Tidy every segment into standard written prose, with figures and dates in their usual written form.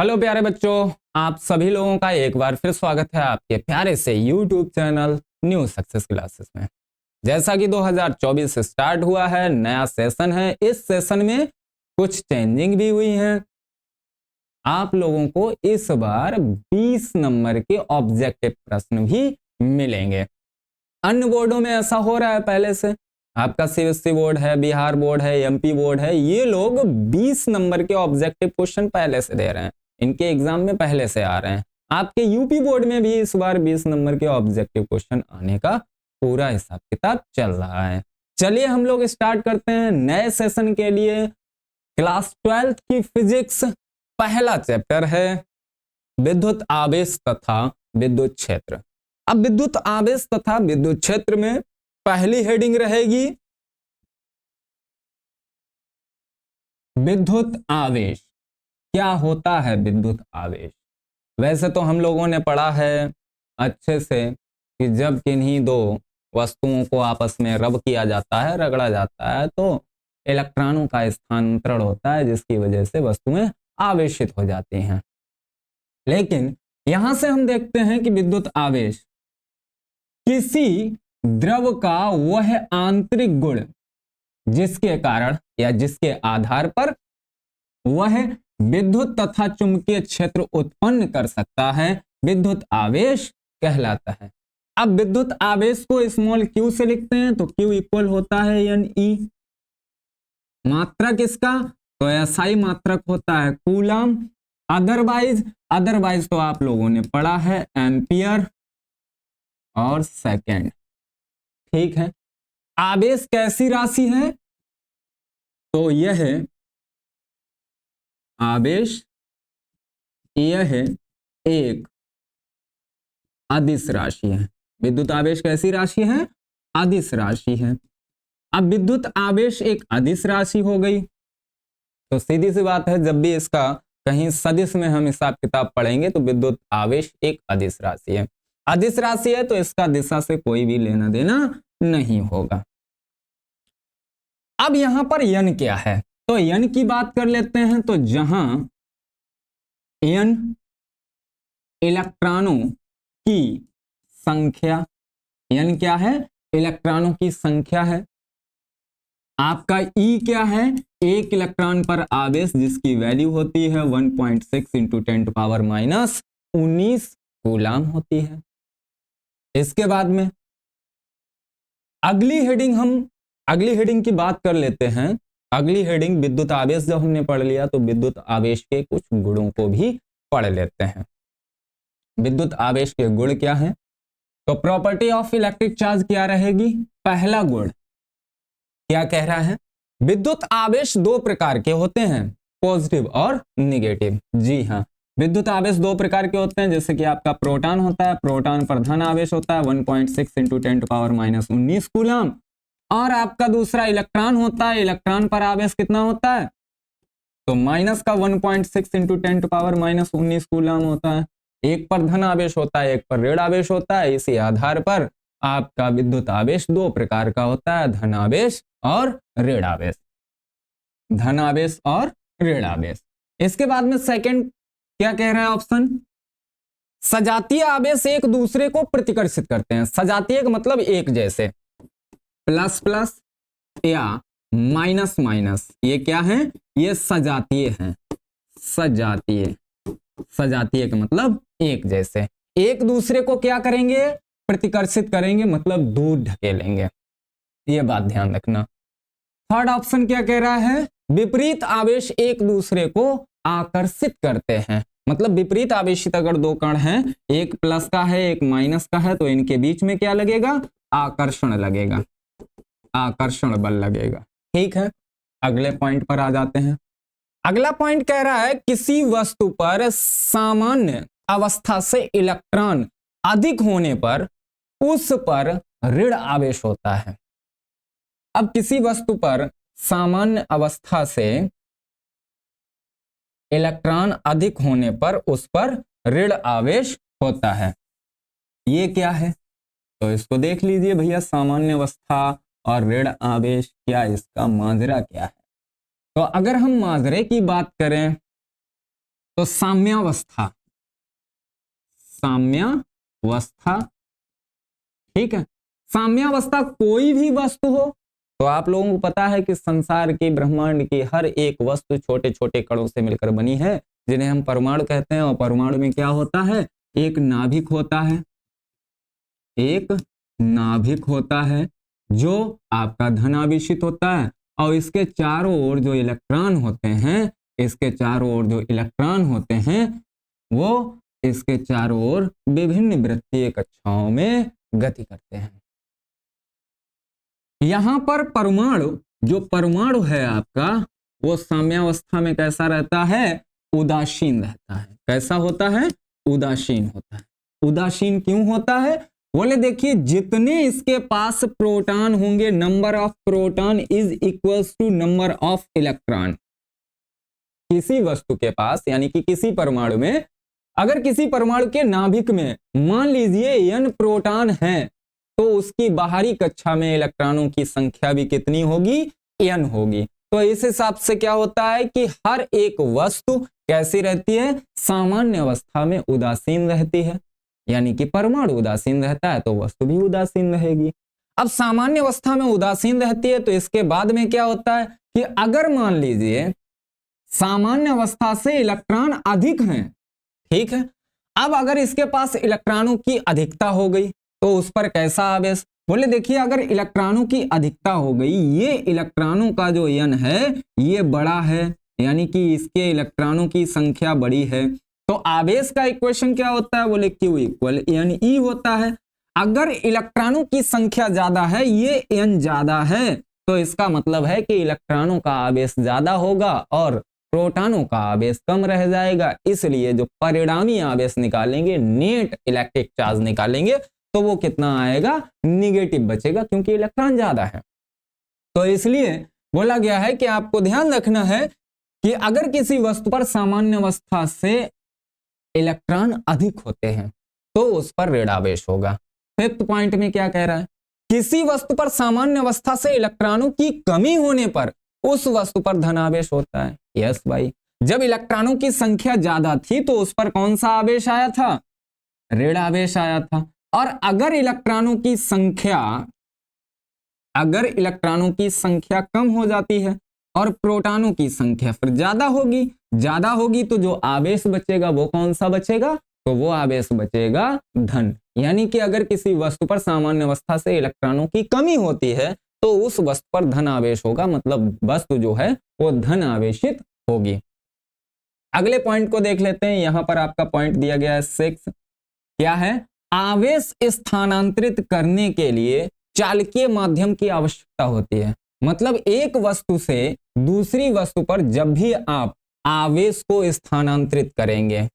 Hello प्यारे बच्चों, आप सभी लोगों का एक बार फिर स्वागत है आपके प्यारे से YouTube channel new success classes में। जैसा कि 2024 स्टार्ट हुआ है, नया सेशन है। इस सेशन में कुछ चेंजिंग भी हुई है। आप लोगों को इस बार 20 नंबर के ऑब्जेक्टिव प्रश्न भी मिलेंगे। अन्य बोर्डों में ऐसा हो रहा है पहले से, आपका सीबीएसई बोर्ड है, बिहार बोर्ड है, एमपी बोर्ड है, ये लोग 20 नंबर के ऑब्जेक्टिव क्वेश्चन पहले से दे रहे हैं, इनके एग्जाम में पहले से आ रहे हैं। आपके यूपी बोर्ड में भी इस बार 20 नंबर के ऑब्जेक्टिव क्वेश्चन आने का पूरा हिसाब किताब चल रहा है। चलिए हम लोग स्टार्ट करते हैं नए सेशन के लिए। क्लास 12 की फिजिक्स, पहला चैप्टर है विद्युत आवेश तथा विद्युत क्षेत्र। अब विद्युत आवेश तथा विद्युत क्षेत्र में पहली हेडिंग रहेगी विद्युत आवेश। क्या होता है विद्युत आवेश? वैसे तो हम लोगों ने पढ़ा है अच्छे से कि जब किन्हीं दो वस्तुओं को आपस में रब किया जाता है, रगड़ा जाता है, तो इलेक्ट्रॉनों का स्थानांतरण होता है, जिसकी वजह से वस्तुएं आवेशित हो जाती हैं। लेकिन यहां से हम देखते हैं कि विद्युत आवेश किसी द्रव का वह आंतरिक गुण जिसके कारण या जिसके आधार पर वह विद्युत तथा चुंबकीय क्षेत्र उत्पन्न कर सकता है, विद्युत आवेश कहलाता है। अब विद्युत आवेश को स्मॉल q से लिखते हैं तो q इक्वल होता है Ne। मात्रक इसका तो SI मात्रक होता है कूलम। अदरवाइज तो आप लोगों ने पढ़ा है एम्पियर और सेकेंड। ठीक है। आवेश कैसी राशि है? तो यह आवेश यह एक अदिश राशि है। विद्युत आवेश कैसी राशि है? अदिश राशि है। अब विद्युत आवेश एक अदिश राशि हो गई तो सीधी सी बात है, जब भी इसका कहीं सदिश में हम हिसाब किताब पढ़ेंगे तो विद्युत आवेश एक अदिश राशि है। अदिश राशि है तो इसका दिशा से कोई भी लेना देना नहीं होगा। अब यहां पर n क्या है? तो n की बात कर लेते हैं। तो जहां n इलेक्ट्रॉनों की संख्या, n क्या है? इलेक्ट्रॉनों की संख्या है। आपका E क्या है? एक इलेक्ट्रॉन पर आवेश जिसकी वैल्यू होती है 1.6 इंटू 10⁻⁻19 कूलाम होती है। इसके बाद में अगली हेडिंग की बात कर लेते हैं। अगली हेडिंग विद्युत आवेश जब हमने पढ़ लिया तो विद्युत आवेश के कुछ गुणों को भी पढ़ लेते हैं। विद्युत आवेश के गुण क्या हैं? तो प्रॉपर्टी ऑफ इलेक्ट्रिक चार्ज क्या रहेगी? पहला गुण क्या कह रहा है? विद्युत आवेश दो प्रकार के होते हैं, पॉजिटिव और निगेटिव। जी हाँ, विद्युत आवेश दो प्रकार के होते हैं। जैसे कि आपका प्रोटॉन होता है, प्रोटॉन पर धन आवेश होता है 1.6 इंटू 10⁻⁻19 कूलम। और आपका दूसरा इलेक्ट्रॉन होता है, इलेक्ट्रॉन पर आवेश कितना होता है? तो माइनस का 1.6 इंटू 10⁻⁻19 कूलम होता है। एक पर धन आवेश होता है, एक पर ऋण आवेश होता है। इसी आधार पर आपका विद्युत आवेश दो प्रकार का होता है, धन आवेश और ऋण आवेश। धन आवेश और ऋण आवेश। इसके बाद में सेकंड क्या कह रहा है ऑप्शन? सजातीय आवेश एक दूसरे को प्रतिकर्षित करते हैं। सजातीय का मतलब एक जैसे, प्लस प्लस या माइनस माइनस, ये क्या है? ये सजातीय हैं। सजातीय का मतलब एक जैसे, एक दूसरे को क्या करेंगे? प्रतिकर्षित करेंगे, मतलब दूर ढकेलेंगे। ये बात ध्यान रखना। थर्ड ऑप्शन क्या कह रहा है? विपरीत आवेश एक दूसरे को आकर्षित करते हैं। मतलब विपरीत आवेशित अगर दो कण हैं, एक प्लस का है एक माइनस का है, तो इनके बीच में क्या लगेगा? आकर्षण लगेगा, आकर्षण बल लगेगा। ठीक है, अगले पॉइंट पर आ जाते हैं। अगला पॉइंट कह रहा है किसी वस्तु पर सामान्य अवस्था से इलेक्ट्रॉन अधिक होने पर उस पर ऋण आवेश होता है। अब किसी वस्तु पर सामान्य अवस्था से इलेक्ट्रॉन अधिक होने पर उस पर ऋण आवेश होता है। ये क्या है? तो इसको देख लीजिए भैया, सामान्य अवस्था और ऋण आवेश, क्या इसका माजरा क्या है? तो अगर हम माजरे की बात करें तो साम्यावस्था, साम्यावस्था, ठीक है। साम्यावस्था कोई भी वस्तु हो, तो आप लोगों को पता है कि संसार की, ब्रह्मांड की हर एक वस्तु छोटे छोटे कणों से मिलकर बनी है, जिन्हें हम परमाणु कहते हैं। और परमाणु में क्या होता है, एक नाभिक होता है, एक नाभिक होता है जो आपका धनावेशित होता है, और इसके चारों ओर जो इलेक्ट्रॉन होते हैं, इसके चारों ओर जो इलेक्ट्रॉन होते हैं वो इसके चारों ओर विभिन्न वृत्तीय कक्षाओं में गति करते हैं। यहां पर परमाणु, जो परमाणु है आपका, वो साम्यावस्था में कैसा रहता है, उदासीन रहता है। कैसा होता है, उदासीन होता है। उदासीन क्यों होता है, बोले देखिए जितने इसके पास प्रोटॉन होंगे, number of proton is equals to number of electron. किसी वस्तु के पास, यानी कि किसी परमाणु में, अगर किसी परमाणु के नाभिक में मान लीजिए n प्रोटॉन है, तो उसकी बाहरी कक्षा में इलेक्ट्रॉनों की संख्या भी कितनी होगी, n होगी। तो इस हिसाब से क्या होता है कि हर एक वस्तु कैसी रहती है, सामान्य अवस्था में उदासीन रहती है। यानी कि परमाणु उदासीन रहता है तो वस्तु भी उदासीन रहेगी। अब सामान्य अवस्था में उदासीन रहती है, तो इसके बाद में क्या होता है कि अगर मान लीजिए सामान्य अवस्था से इलेक्ट्रॉन अधिक हैं, ठीक है, अब अगर इसके पास इलेक्ट्रॉनों की अधिकता हो गई तो उस पर कैसा आवेश, बोले देखिए अगर इलेक्ट्रॉनों की अधिकता हो गई, ये इलेक्ट्रॉनों का जो n है ये बड़ा है, यानी कि इसके इलेक्ट्रॉनों की संख्या बड़ी है, तो आवेश का इक्वेशन क्या होता है, बोले Q इक्वल Ne होता है। अगर इलेक्ट्रॉनों की संख्या ज्यादा है, ये n ज्यादा है, तो इसका मतलब है कि इलेक्ट्रॉनों का आवेश ज्यादा होगा और प्रोटॉनों का आवेश कम रह जाएगा। इसलिए जो परिणामी आवेश निकालेंगे, नेट इलेक्ट्रिक चार्ज निकालेंगे, तो वो कितना आएगा, निगेटिव बचेगा, क्योंकि इलेक्ट्रॉन ज्यादा है। तो इसलिए बोला गया है कि आपको ध्यान रखना है कि अगर किसी वस्तु पर सामान्य अवस्था से इलेक्ट्रॉन अधिक होते हैं तो उस पर ऋण आवेश होगा। फिफ्थ पॉइंट में क्या कह रहा है, किसी वस्तु पर सामान्य अवस्था से इलेक्ट्रॉनों की कमी होने पर उस वस्तु पर धनावेश होता है। यस भाई, जब इलेक्ट्रॉनों की संख्या ज्यादा थी तो उस पर कौन सा आवेश आया था, ऋण आवेश आया था। और अगर इलेक्ट्रॉनों की संख्या कम हो जाती है और प्रोटॉनों की संख्या फिर ज्यादा होगी तो जो आवेश बचेगा वो कौन सा बचेगा, तो वो आवेश बचेगा धन। यानी कि अगर किसी वस्तु पर सामान्य अवस्था से इलेक्ट्रॉनों की कमी होती है तो उस वस्तु पर धन आवेश होगा, मतलब वस्तु जो है वो धन आवेशित होगी। अगले पॉइंट को देख लेते हैं। यहां पर आपका पॉइंट दिया गया है 6, क्या है, आवेश स्थानांतरित करने के लिए चालकीय माध्यम की आवश्यकता होती है। मतलब एक वस्तु से दूसरी वस्तु पर जब भी आप आवेश को स्थानांतरित करेंगे,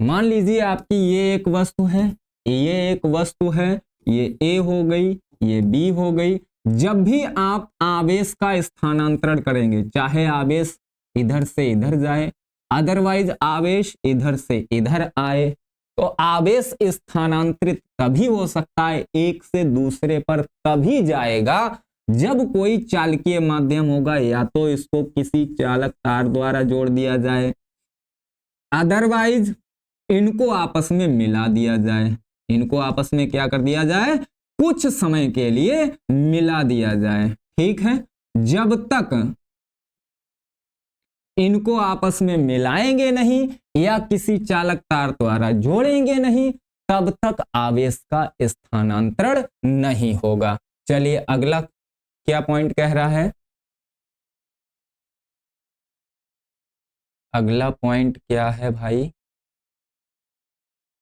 मान लीजिए आपकी ये एक वस्तु है, ये ए हो गई, ये बी हो गई, जब भी आप आवेश का स्थानांतरण करेंगे, चाहे आवेश इधर से इधर जाए, अदरवाइज आवेश इधर से इधर आए, तो आवेश स्थानांतरित तभी हो सकता है, एक से दूसरे पर तभी जाएगा जब कोई चालकीय माध्यम होगा, या तो इसको किसी चालक तार द्वारा जोड़ दिया जाए, अदरवाइज इनको आपस में मिला दिया जाए। इनको आपस में क्या कर दिया जाए, कुछ समय के लिए मिला दिया जाए, ठीक है। जब तक इनको आपस में मिलाएंगे नहीं या किसी चालक तार द्वारा जोड़ेंगे नहीं, तब तक आवेश का स्थानांतरण नहीं होगा। चलिए अगला क्या पॉइंट कह रहा है, अगला पॉइंट क्या है भाई,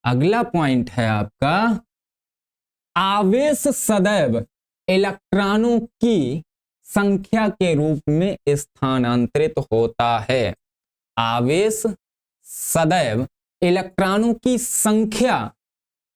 अगला पॉइंट है आपका, आवेश सदैव इलेक्ट्रॉनों की संख्या के रूप में स्थानांतरित होता है। आवेश सदैव इलेक्ट्रॉनों की संख्या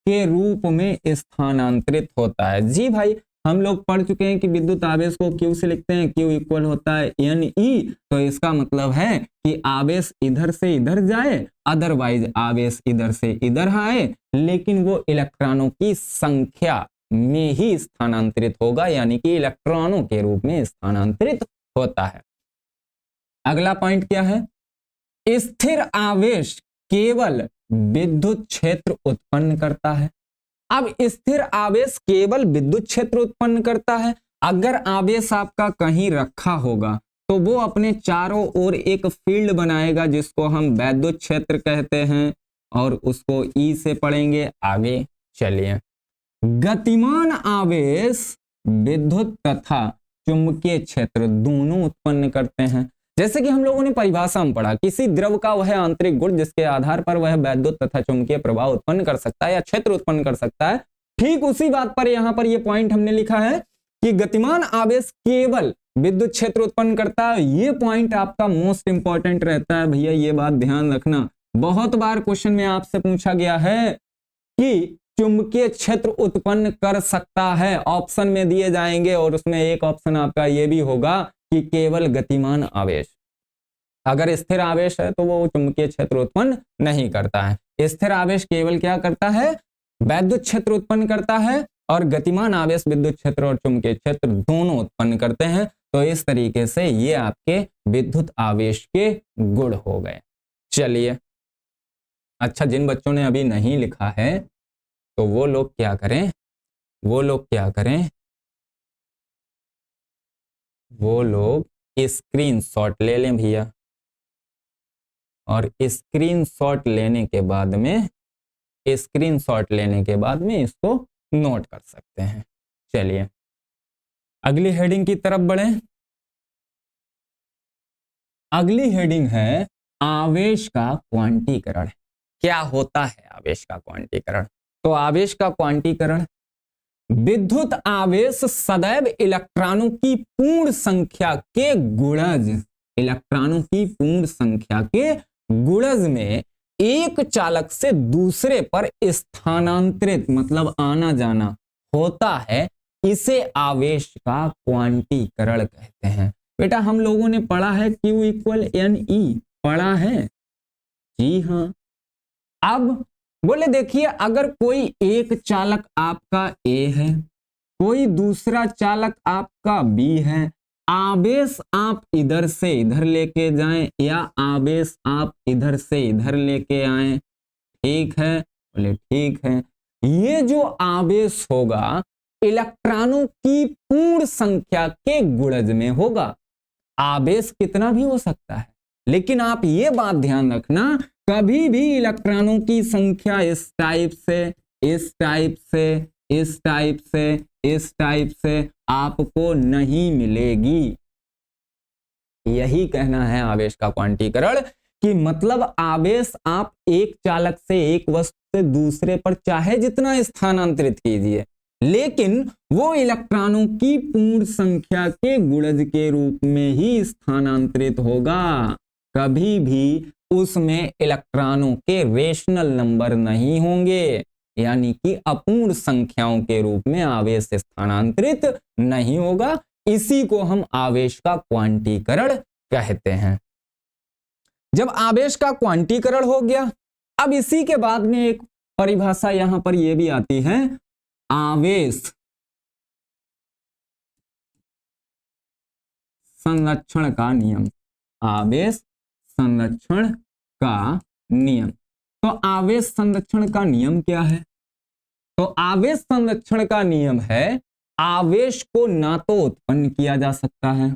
के रूप में स्थानांतरित होता है। जी भाई, हम लोग पढ़ चुके हैं कि विद्युत आवेश को Q से लिखते हैं, Q इक्वल होता है Ne, तो इसका मतलब है कि आवेश इधर से इधर जाए, अदरवाइज आवेश इधर से इधर आए, लेकिन वो इलेक्ट्रॉनों की संख्या में ही स्थानांतरित होगा, यानी कि इलेक्ट्रॉनों के रूप में स्थानांतरित होता है। अगला पॉइंट क्या है, स्थिर आवेश केवल विद्युत क्षेत्र उत्पन्न करता है। अब स्थिर आवेश केवल विद्युत क्षेत्र उत्पन्न करता है। अगर आवेश आपका कहीं रखा होगा तो वो अपने चारों ओर एक फील्ड बनाएगा जिसको हम वैद्युत क्षेत्र कहते हैं, और उसको ई से पढ़ेंगे आगे। चलिए, गतिमान आवेश विद्युत तथा चुंबकीय क्षेत्र दोनों उत्पन्न करते हैं। जैसे कि हम लोगों ने परिभाषा में पढ़ा, किसी द्रव का वह आंतरिक गुण जिसके आधार पर वह वैद्युत तथा चुंबकीय प्रवाह उत्पन्न कर सकता है या क्षेत्र उत्पन्न कर सकता है, ठीक उसी बात पर यहां पर यह पॉइंट हमने लिखा है कि गतिमान आवेश केवल विद्युत क्षेत्र उत्पन्न करता है। ये पॉइंट आपका मोस्ट इंपॉर्टेंट रहता है भैया, ये बात ध्यान रखना। बहुत बार क्वेश्चन में आपसे पूछा गया है कि चुंबकीय क्षेत्र उत्पन्न कर सकता है, ऑप्शन में दिए जाएंगे, और उसमें एक ऑप्शन आपका ये भी होगा कि केवल गतिमान आवेश। अगर स्थिर आवेश है तो वो चुंबकीय क्षेत्र उत्पन्न नहीं करता है। स्थिर आवेश केवल क्या करता है? वैद्युत क्षेत्र उत्पन्न करता है, और गतिमान आवेश विद्युत क्षेत्र और चुंबकीय क्षेत्र दोनों उत्पन्न करते हैं। तो इस तरीके से ये आपके विद्युत आवेश के गुण हो गए। चलिए, अच्छा, जिन बच्चों ने अभी नहीं लिखा है तो वो लोग क्या करें, वो लोग स्क्रीनशॉट ले लें भैया, और स्क्रीनशॉट लेने के बाद में इसको नोट कर सकते हैं। चलिए, अगली हेडिंग की तरफ बढ़ें। अगली हेडिंग है आवेश का क्वांटीकरण। क्या होता है आवेश का क्वांटीकरण? तो आवेश का क्वांटीकरण, विद्युत आवेश सदैव इलेक्ट्रॉनों की पूर्ण संख्या के गुणज में एक चालक से दूसरे पर स्थानांतरित, मतलब आना जाना होता है। इसे आवेश का क्वांटीकरण कहते हैं। बेटा, हम लोगों ने पढ़ा है Q इक्वल NE, पढ़ा है? जी हाँ। अब बोले देखिए, अगर कोई एक चालक आपका A है, कोई दूसरा चालक आपका B है, आवेश आप इधर से इधर लेके जाएं या आवेश आप इधर से इधर लेके आए, ठीक है? बोले ठीक है। ये जो आवेश होगा इलेक्ट्रॉनों की पूर्ण संख्या के गुणज में होगा। आवेश कितना भी हो सकता है, लेकिन आप ये बात ध्यान रखना, कभी भी इलेक्ट्रॉनों की संख्या इस टाइप से, इस टाइप से, इस टाइप से, इस टाइप से आपको नहीं मिलेगी। यही कहना है आवेश का क्वांटीकरण, कि मतलब आवेश आप एक चालक से एक वस्तु से दूसरे पर चाहे जितना स्थानांतरित कीजिए, लेकिन वो इलेक्ट्रॉनों की पूर्ण संख्या के गुणज के रूप में ही स्थानांतरित होगा। कभी भी उसमें इलेक्ट्रॉनों के रेशनल नंबर नहीं होंगे, यानी कि अपूर्ण संख्याओं के रूप में आवेश स्थानांतरित नहीं होगा। इसी को हम आवेश का क्वांटीकरण कहते हैं। जब आवेश का क्वांटीकरण हो गया, अब इसी के बाद में एक परिभाषा यहां पर यह भी आती है, आवेश संरक्षण का नियम। आवेश संरक्षण का नियम। तो आवेश संरक्षण का नियम क्या है? तो आवेश संरक्षण का नियम है, आवेश को ना तो उत्पन्न किया जा सकता है,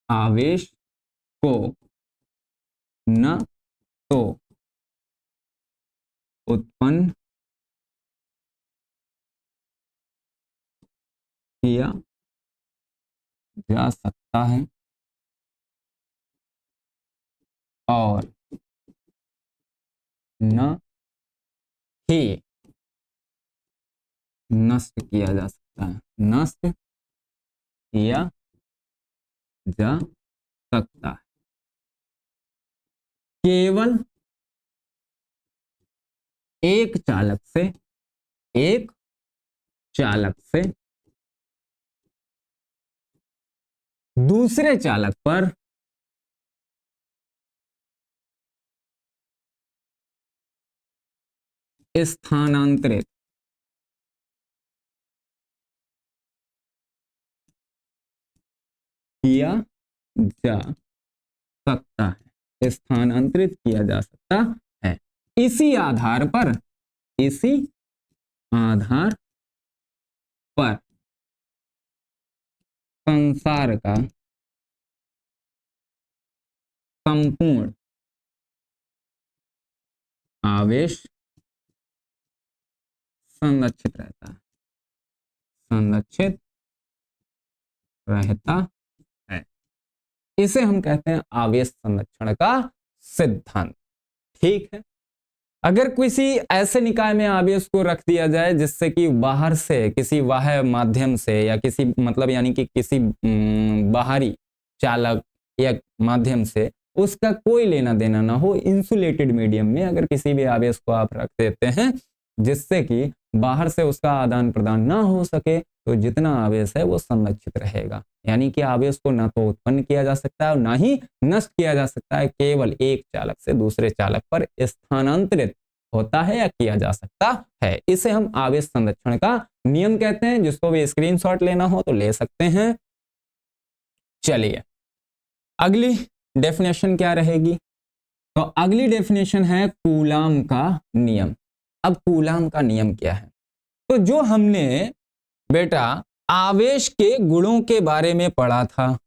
आवेश को न तो उत्पन्न किया जा सकता है और न ही नष्ट किया जा सकता है, नष्ट किया जा सकता है। केवल एक चालक से दूसरे चालक पर स्थानांतरित किया जा सकता है, स्थानांतरित किया जा सकता है। इसी आधार पर संसार का संपूर्ण आवेश संरक्षित रहता है। इसे हम कहते हैं आवेश संरक्षण का सिद्धांत। ठीक है, अगर किसी ऐसे निकाय में आवेश को रख दिया जाए जिससे कि बाहर से किसी बाह्य माध्यम से या किसी मतलब यानी कि किसी बाहरी चालक या माध्यम से उसका कोई लेना देना ना हो, इंसुलेटेड मीडियम में अगर किसी भी आवेश को आप रख देते हैं जिससे कि बाहर से उसका आदान प्रदान ना हो सके, तो जितना आवेश है वो संरक्षित रहेगा। यानी कि आवेश को ना तो उत्पन्न किया जा सकता है और ना ही नष्ट किया जा सकता है, केवल एक चालक से दूसरे चालक पर स्थानांतरित होता है या किया जा सकता है। इसे हम आवेश संरक्षण का नियम कहते हैं। जिसको भी स्क्रीनशॉट लेना हो तो ले सकते हैं। चलिए अगली डेफिनेशन क्या रहेगी? तो अगली डेफिनेशन है कूलाम का नियम। अब कूलाम का नियम क्या है? तो जो हमने बेटा आवेश के गुणों के बारे में पढ़ा था,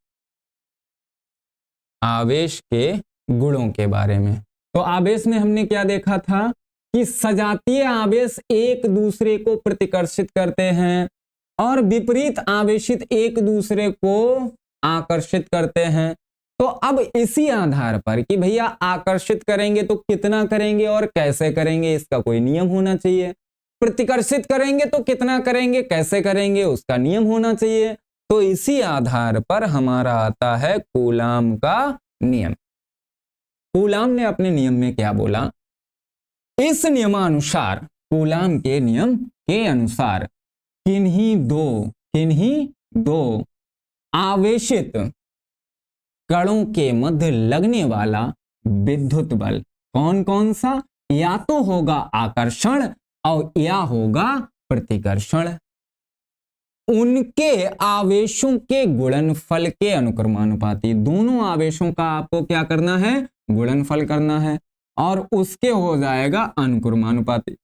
आवेश के गुणों के बारे में, तो आवेश में हमने क्या देखा था कि सजातीय आवेश एक दूसरे को प्रतिकर्षित करते हैं और विपरीत आवेशित एक दूसरे को आकर्षित करते हैं। तो अब इसी आधार पर कि भैया आकर्षित करेंगे तो कितना करेंगे और कैसे करेंगे, इसका कोई नियम होना चाहिए। प्रतिकर्षित करेंगे तो कितना करेंगे, कैसे करेंगे, उसका नियम होना चाहिए। तो इसी आधार पर हमारा आता है कूलाम का नियम। कूलाम ने अपने नियम में क्या बोला? इस नियमानुसार, कूलाम के नियम के अनुसार किन्हीं दो आवेशित कणों के मध्य लगने वाला विद्युत बल कौन कौन सा? या तो होगा आकर्षण और या होगा प्रतिकर्षण। उनके आवेशों के गुणनफल के अनुक्रमानुपाती, दोनों आवेशों का आपको क्या करना है? गुणनफल करना है और उसके हो जाएगा अनुक्रमानुपाती,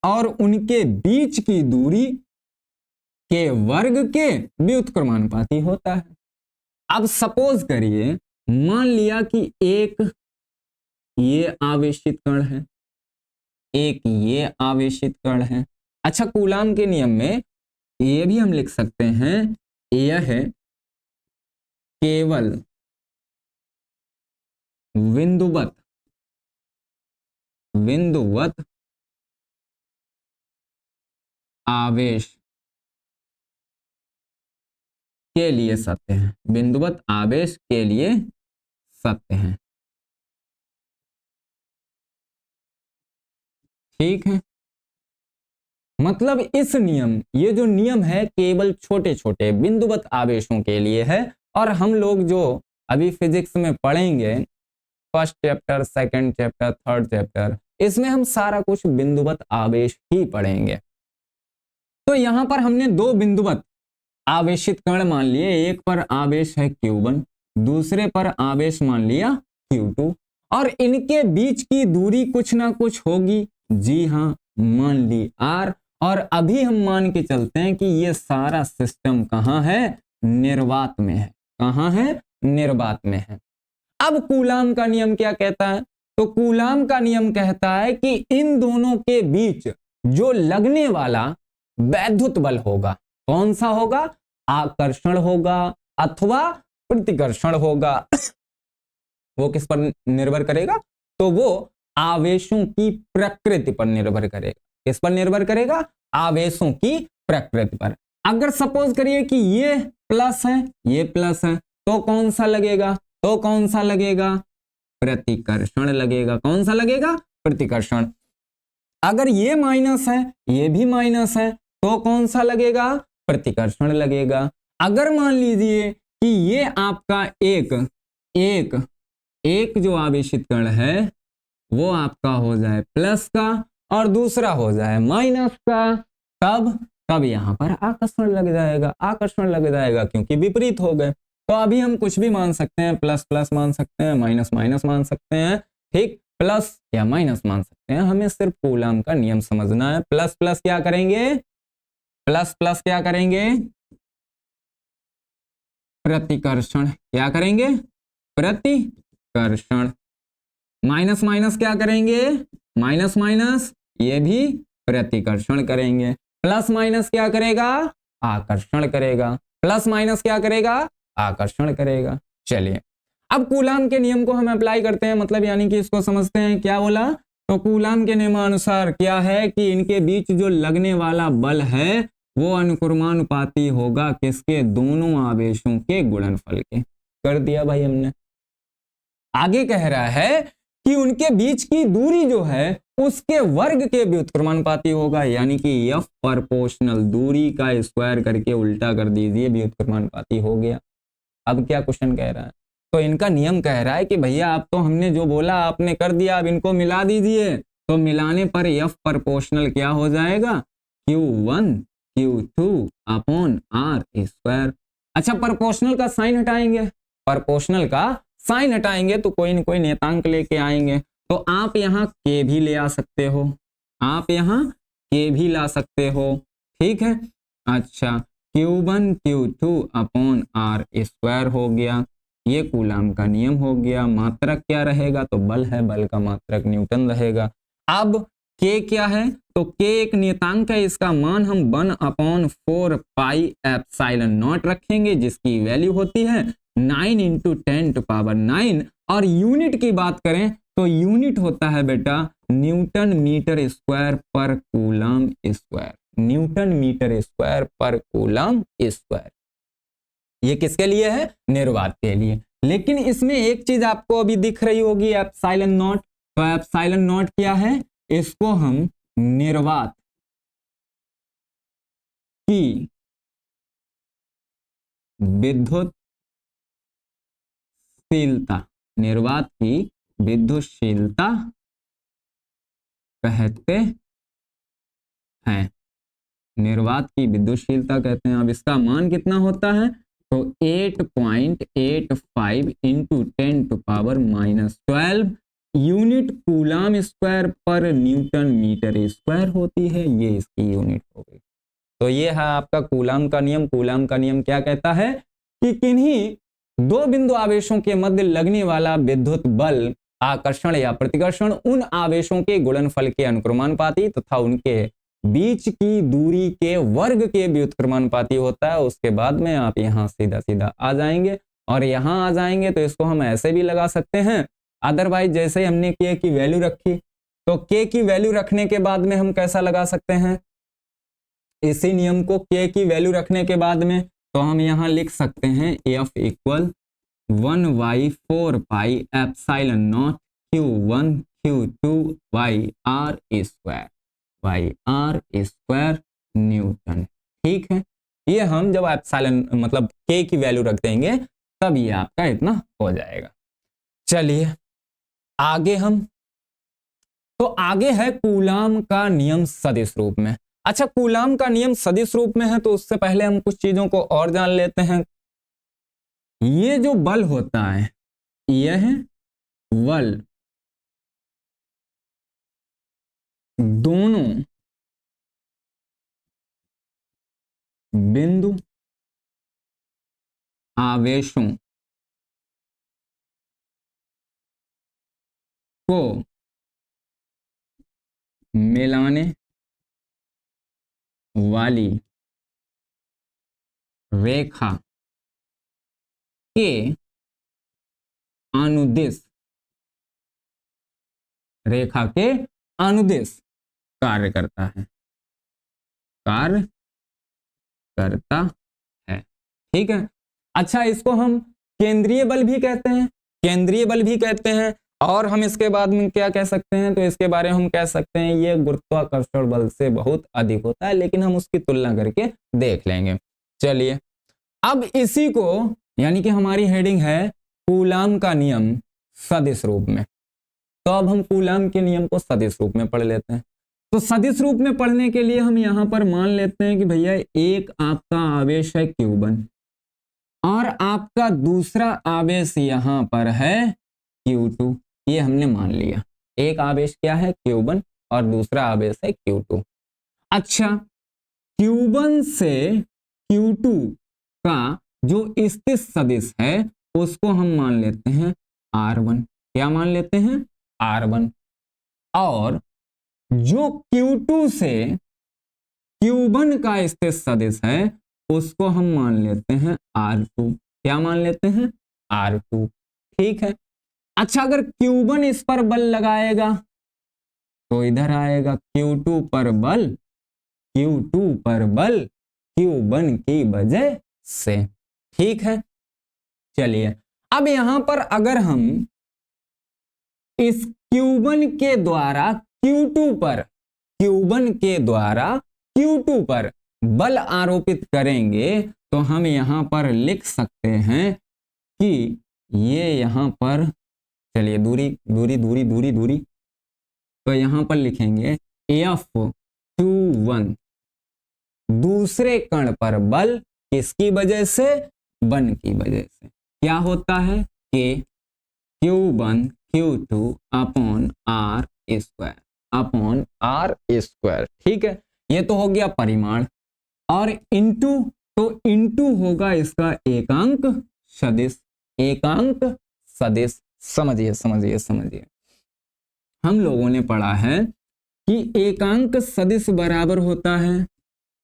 और उनके बीच की दूरी के वर्ग के व्युत्क्रमानुपाती होता है। अब सपोज करिए, मान लिया कि एक ये आवेशित कण है, एक ये आवेशित कण है। अच्छा, कूलाम के नियम में ये भी हम लिख सकते हैं, यह है केवल बिंदुवत आवेश के लिए सत्य है, बिंदुवत आवेश के लिए सत्य है। ठीक है, मतलब इस नियम, ये जो नियम है केवल छोटे छोटे बिंदुवत आवेशों के लिए है। और हम लोग जो अभी फिजिक्स में पढ़ेंगे, first chapter, second chapter, third chapter, इसमें हम सारा कुछ बिंदुवत आवेश ही पढ़ेंगे। तो यहां पर हमने दो बिंदुवत आवेशित कण मान लिए, एक पर आवेश है Q1, दूसरे पर आवेश मान लिया Q2, और इनके बीच की दूरी कुछ ना कुछ होगी। जी हाँ, मान ली R। और अभी हम मान के चलते हैं कि ये सारा सिस्टम कहाँ है? निर्वात में है। कहाँ है? निर्वात में है। अब कूलाम का नियम क्या कहता है? तो कूलाम का नियम कहता है कि इन दोनों के बीच जो लगने वाला वैद्युत बल होगा, कौन सा होगा? आकर्षण होगा अथवा प्रतिकर्षण होगा। वो किस पर निर्भर करेगा? तो वो आवेशों की प्रकृति पर निर्भर करेगा। किस पर निर्भर करेगा? आवेशों की प्रकृति पर। अगर सपोज करिए कि ये प्लस है, ये प्लस है, तो कौन सा लगेगा? तो कौन सा लगेगा? प्रतिकर्षण लगेगा। कौन सा लगेगा? प्रतिकर्षण। अगर ये माइनस है, ये भी माइनस है, तो कौन सा लगेगा? प्रतिकर्षण लगेगा। अगर मान लीजिए कि ये आपका एक जो आवेशित कण है वो आपका हो जाए प्लस का और दूसरा हो जाए माइनस का, तब यहां पर आकर्षण लग जाएगा। आकर्षण लग जाएगा क्योंकि विपरीत हो गए। तो अभी हम कुछ भी मान सकते हैं, प्लस प्लस मान सकते हैं, माइनस माइनस मान सकते हैं, ठीक, प्लस या माइनस मान सकते हैं। हमें सिर्फ कूलम का नियम समझना है। प्लस प्लस क्या करेंगे, प्लस प्लस क्या करेंगे, प्रतिकर्षण। क्या करेंगे, प्रतिकर्षण। माइनस माइनस क्या करेंगे, माइनस माइनस ये भी प्रतिकर्षण करेंगे। प्लस माइनस क्या करेगा, आकर्षण करेगा। प्लस माइनस क्या करेगा, आकर्षण करेगा। चलिए अब कूलाम के नियम को हम अप्लाई करते हैं, मतलब यानी कि इसको समझते हैं। क्या बोला, तो कूलाम के नियमानुसार क्या है कि इनके बीच जो लगने वाला बल है वो अनुक्रमानुपाती होगा किसके, दोनों आवेशों के गुणनफल के। कर दिया भाई हमने। आगे कह रहा है कि उनके बीच की दूरी जो है उसके वर्ग के व्युत्क्रमानुपाती होगा, यानी कि F प्रोपोर्शनल, दूरी का स्क्वायर करके उल्टा कर दीजिए, व्युत्क्रमानुपाती हो गया। अब क्या क्वेश्चन कह रहा है, तो इनका नियम कह रहा है कि भैया आप तो हमने जो बोला आपने कर दिया, अब इनको मिला दीजिए। तो मिलाने पर F प्रोपोर्शनल क्या हो जाएगा, Q1 Q2 upon R square. अच्छा प्रोपोर्शनल का साइन हटाएंगे, प्रोपोर्शनल का साइन हटाएंगे तो कोई न कोई नियतांक लेके आएंगे। तो आप यहाँ के भी ले आ सकते हो, आप यहाँ के भी ला सकते हो, ठीक है। अच्छा Q1 Q2 upon R square हो गया, ये कूलाम का नियम हो गया। मात्रक क्या रहेगा, तो बल है, बल का मात्रक न्यूटन रहेगा। अब के क्या है, तो के एक नियतांक है, इसका मान हम 1/4 पाई एप्सिलॉन नॉट रखेंगे, जिसकी वैल्यू होती है 9 × 10⁹। और यूनिट की बात करें तो यूनिट होता है बेटा न्यूटन मीटर स्क्वायर पर coulomb square, newton metre square पर कूलम स्क्वायर। ये किसके लिए है, निर्वात के लिए। लेकिन इसमें एक चीज आपको अभी दिख रही होगी, एप्सिलॉन नॉट। तो एप्सिलॉन नॉट क्या है, इसको हम निर्वात की विद्युतशीलता, निर्वात की विद्युतशीलता कहते हैं, निर्वात की विद्युतशीलता कहते हैं। अब इसका मान कितना होता है, तो 8.85 × 10⁻⁻12 यूनिट कूलम स्क्वायर पर न्यूटन मीटर स्क्वायर होती है, ये इसकी यूनिट हो गई। तो ये है आपका कूलम का नियम। कूलम का नियम क्या कहता है कि किन्हीं दो बिंदु आवेशों के मध्य लगने वाला विद्युत बल, आकर्षण या प्रतिकर्षण, उन आवेशों के गुणनफल के अनुक्रमानुपाती तथा उनके बीच की दूरी के वर्ग के व्युत्क्रमानुपाती होता है। उसके बाद में आप यहाँ सीधा सीधा आ जाएंगे, और यहाँ आ जाएंगे तो इसको हम ऐसे भी लगा सकते हैं। अदरवाइज जैसे हमने के की वैल्यू रखी, तो के की वैल्यू रखने के बाद में हम कैसा लगा सकते हैं, इसी नियम को के की वैल्यू रखने के बाद में तो हम यहाँ लिख सकते हैं F = 1/4 pi epsilon not Q1 Q2 R square Newton. ठीक है, ये हम जब एप्सिलॉन मतलब के की वैल्यू रख देंगे तब ये आपका इतना हो जाएगा। चलिए आगे हम, तो आगे है कूलम का नियम सदिश रूप में। अच्छा कूलम का नियम सदिश रूप में है, तो उससे पहले हम कुछ चीजों को और जान लेते हैं। ये जो बल होता है, यह बल दोनों बिंदु आवेशों को मिलाने वाली रेखा के अनुदिश, रेखा के अनुदिश कार्य करता है, कार्य करता है। ठीक है, अच्छा इसको हम केंद्रीय बल भी कहते हैं, केंद्रीय बल भी कहते हैं। और हम इसके बाद में क्या कह सकते हैं, तो इसके बारे में हम कह सकते हैं ये गुरुत्वाकर्षण बल से बहुत अधिक होता है, लेकिन हम उसकी तुलना करके देख लेंगे। चलिए अब इसी को, यानी कि हमारी हेडिंग है कूलम का नियम सदिश रूप में। तो अब हम कूलम के नियम को सदिश रूप में पढ़ लेते हैं। तो सदिश रूप में पढ़ने के लिए हम यहां पर मान लेते हैं कि भैया एक आपका आवेश है Q1, और आपका दूसरा आवेश यहां पर है Q2। ये हमने मान लिया, एक आवेश क्या है Q1 और दूसरा आवेश है Q2। अच्छा, Q1 से Q2 का जो स्थित सदिश है उसको हम मान लेते हैं R1। क्या मान लेते हैं? R1। और जो Q2 से Q1 का स्थित सदिश है उसको हम मान लेते हैं R2। क्या मान लेते हैं? R2। ठीक है। अच्छा, अगर Q1 इस पर बल लगाएगा तो इधर आएगा Q2 पर बल, Q2 पर बल Q1 की वजह से। ठीक है। चलिए, अब यहां पर अगर हम इस Q1 के द्वारा Q2 पर, Q1 के द्वारा Q2 पर बल आरोपित करेंगे तो हम यहां पर लिख सकते हैं कि ये यहां पर, चलिए दूरी दूरी दूरी दूरी दूरी, तो यहां पर लिखेंगे F21 दूसरे कण पर बल किसकी वजह से? वन की वजह से। क्या होता है? कि Q1 Q2 upon R square, upon R square. ठीक है, ये तो हो गया परिमाण। और इंटू, तो इंटू होगा इसका एकांक सदिश, एकांक सदिश। समझिए समझिए समझिए, हम लोगों ने पढ़ा है कि एकांक सदिश बराबर होता है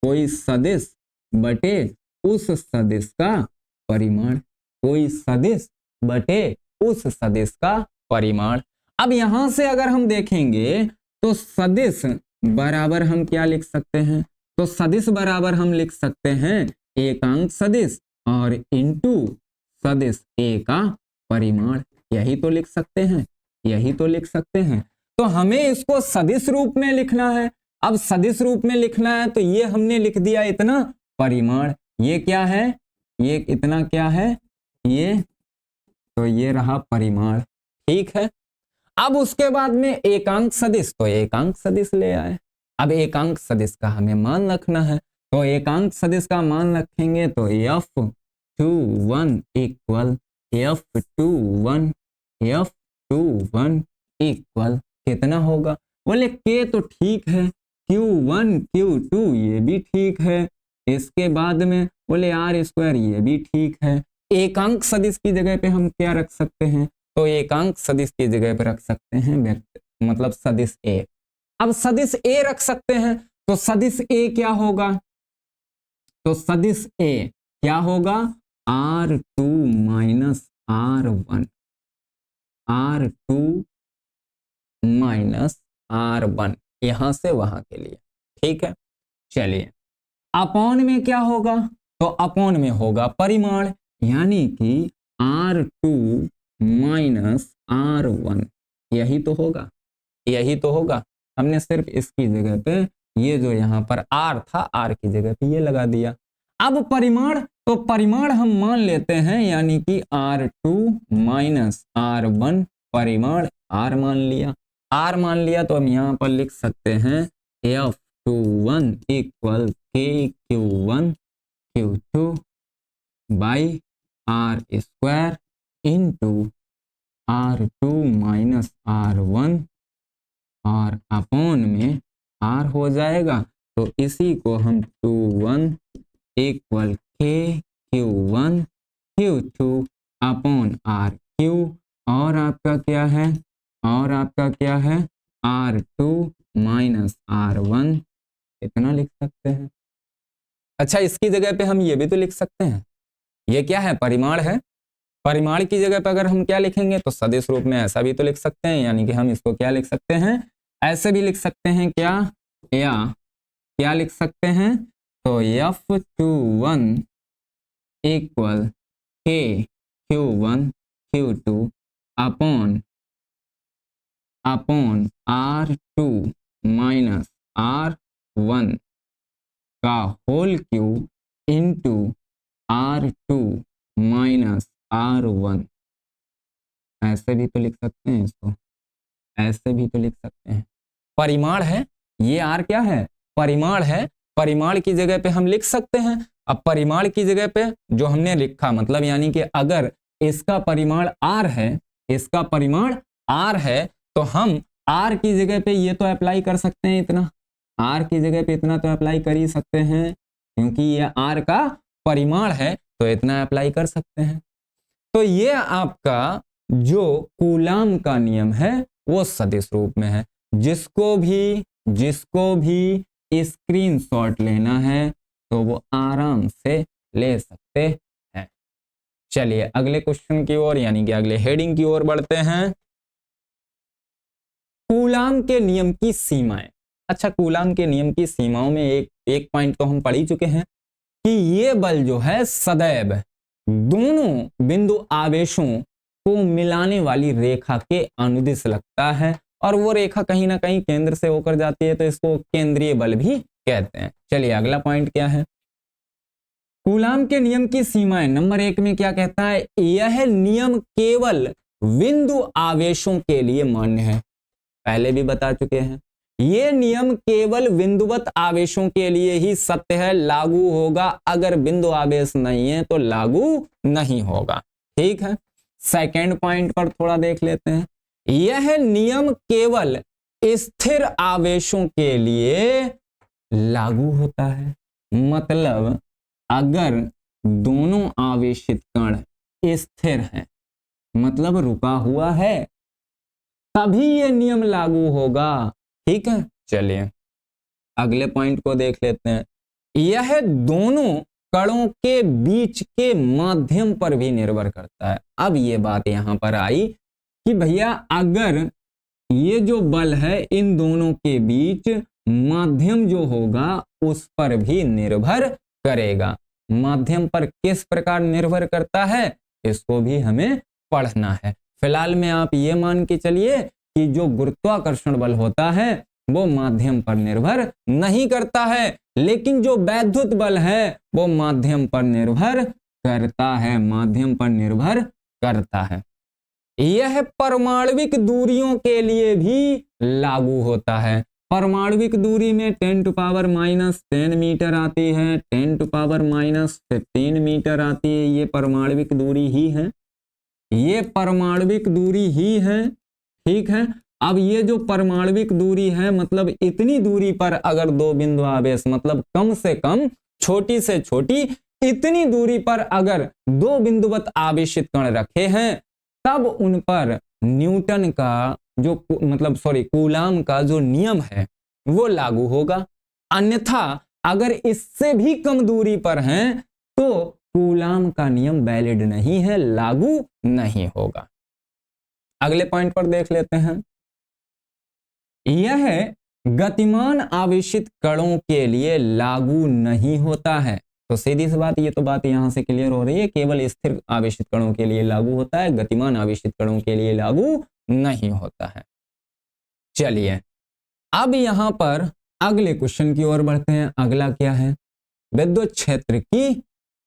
कोई सदिश बटे उस सदिश का परिमाण, कोई सदिश बटे उस सदिश का परिमाण। अब यहां से अगर हम देखेंगे तो सदिश बराबर हम क्या लिख सकते हैं? तो सदिश बराबर हम लिख सकते हैं एकांक सदिश और इंटू सदिश ए का परिमाण। यही तो लिख सकते हैं, यही तो लिख सकते हैं। तो हमें इसको सदिश रूप में लिखना है। अब सदिश रूप में लिखना है तो ये हमने लिख दिया इतना परिमाण। ये क्या है? ये इतना क्या है? ये, तो ये रहा परिमाण। ठीक है। अब उसके बाद में एकांक सदिश, तो एकांक सदिश ले आए। अब एकांक सदिश का हमें मान रखना है, तो एकांक सदिश का मान रखेंगे तो F21 equal F21 F21 equal कितना होगा? बोले K तो ठीक है, Q1 Q2 ये भी ठीक है, इसके बाद में बोले R स्क्वायर ये भी ठीक है। एकांक सदिश की जगह पे हम क्या रख सकते हैं? तो एकांक सदिश की जगह पे रख सकते हैं मतलब सदिश A। अब सदिश A रख सकते हैं तो सदिश A क्या होगा? तो सदिश A क्या होगा? R2 minus R1, R2 minus R1, यहां से वहां के लिए। ठीक है। चलिए, अपॉन में क्या होगा? तो अपॉन में होगा परिमाण, यानी कि R2 माइनस R1, यही तो होगा, यही तो होगा। हमने सिर्फ इसकी जगह पे ये जो यहाँ पर R था, R की जगह पे ये लगा दिया। अब परिमाण, तो परिमाण हम मान लेते हैं, यानी कि R2 माइनस R1 परिमाण R मान लिया। R मान लिया तो हम यहाँ पर लिख सकते हैं F21 equal KQ1 Q2 by R square into R2 minus R1 और अपॉन में R हो जाएगा। तो इसी को हम 21 equal KQ1 Q2 upon RQ, और आपका क्या है? और आपका क्या है? R2 माइनस R1, इतना लिख सकते हैं। अच्छा, इसकी जगह पे हम ये भी तो लिख सकते हैं, ये क्या है? परिमाण है। परिमाण की जगह पे अगर हम क्या लिखेंगे तो सदिश रूप में ऐसा भी तो लिख सकते हैं, यानी कि हम इसको क्या लिख सकते हैं? ऐसे भी लिख सकते हैं क्या? या क्या लिख सकते हैं? तो F21 equal KQ1 Q2 upon R2 minus R1 का whole cube into R2 minus R1। ऐसे भी तो लिख सकते हैं इसको, ऐसे भी तो लिख सकते हैं। परिमाण है, ये R क्या है? परिमाण है। परिमाण की जगह पे हम लिख सकते हैं, अब परिमाण की जगह पे जो हमने लिखा, मतलब यानी कि अगर इसका परिमाण r है, इसका परिमाण r है, तो हम r की जगह पे ये तो अप्लाई कर सकते हैं, इतना r की जगह पे इतना तो अप्लाई कर ही सकते हैं, क्योंकि ये r का परिमाण है तो इतना अप्लाई कर सकते हैं। तो ये आपका जो कूलाम का नियम है वो सदिश रूप में है। जिसको भी स्क्रीनशॉट लेना है तो वो आराम से ले सकते हैं। चलिए अगले क्वेश्चन की ओर यानी कि अगले हेडिंग की ओर बढ़ते हैं। कूलाम के नियम की सीमाएं। अच्छा, कूलाम के नियम की सीमाओं में एक पॉइंट तो हम पढ़ ही चुके हैं कि ये बल जो है सदैव दोनों बिंदु आवेशों को मिलाने वाली रेखा के अनुदिश लगता है, और वो रेखा कहीं ना कहीं केंद्र से होकर जाती है, तो इसको केंद्रीय बल भी कहते हैं। चलिए अगला पॉइंट क्या है, कूलाम के नियम की सीमाएं। नंबर 1 में क्या कहता है, यह नियम केवल बिंदु आवेशों के लिए मान्य है। पहले भी बता चुके हैं, ये नियम केवल बिंदुवत आवेशों के लिए ही सत्य है, लागू होगा, अगर बिंदु आवेश नहीं है तो लागू नहीं होगा। ठीक है, सेकंड पॉइंट पर थोड़ा देख लेते हैं। यह नियम केवल स्थिर आवेशों के लिए लागू होता है, मतलब अगर दोनों आवेशित कण स्थिर हैं, मतलब रुका हुआ है, तभी यह नियम लागू होगा। ठीक है, चलिए अगले पॉइंट को देख लेते हैं। यह दोनों कणों के बीच के माध्यम पर भी निर्भर करता है। अब ये बात यहां पर आई कि भैया अगर ये जो बल है इन दोनों के बीच, माध्यम जो होगा उस पर भी निर्भर करेगा। माध्यम पर किस प्रकार निर्भर करता है, इसको भी हमें पढ़ना है। फिलहाल में आप ये मान के चलिए कि जो गुरुत्वाकर्षण बल होता है वो माध्यम पर निर्भर नहीं करता है, लेकिन जो वैद्युत बल है वो माध्यम पर निर्भर करता है, माध्यम पर निर्भर करता है। यह परमाणविक दूरियों के लिए भी लागू होता है। परमाणविक दूरी में 10⁻⁻10 मीटर आती है, 10⁻⁻15 मीटर आती है, ये परमाणविक दूरी ही है, ये परमाणविक दूरी ही है। ठीक है, अब ये जो परमाणविक दूरी है, मतलब इतनी दूरी पर अगर दो बिंदु आवेश, मतलब कम से कम छोटी से छोटी इतनी दूरी पर अगर दो बिंदुवत आवेशित कण रखे हैं, तब उन पर न्यूटन का जो कूलाम का जो नियम है वो लागू होगा। अन्यथा अगर इससे भी कम दूरी पर हैं तो कूलाम का नियम वैलिड नहीं है, लागू नहीं होगा। अगले पॉइंट पर देख लेते हैं। यह गतिमान आवेशित कणों के लिए लागू नहीं होता है। तो सीधी सी बात, ये तो बात यहां से क्लियर हो रही है, केवल स्थिर आवेशित कणों के लिए लागू होता है, गतिमान आवेशित कणों के लिए लागू नहीं होता है। चलिए अब यहां पर अगले क्वेश्चन की ओर बढ़ते हैं। अगला क्या है, विद्युत क्षेत्र की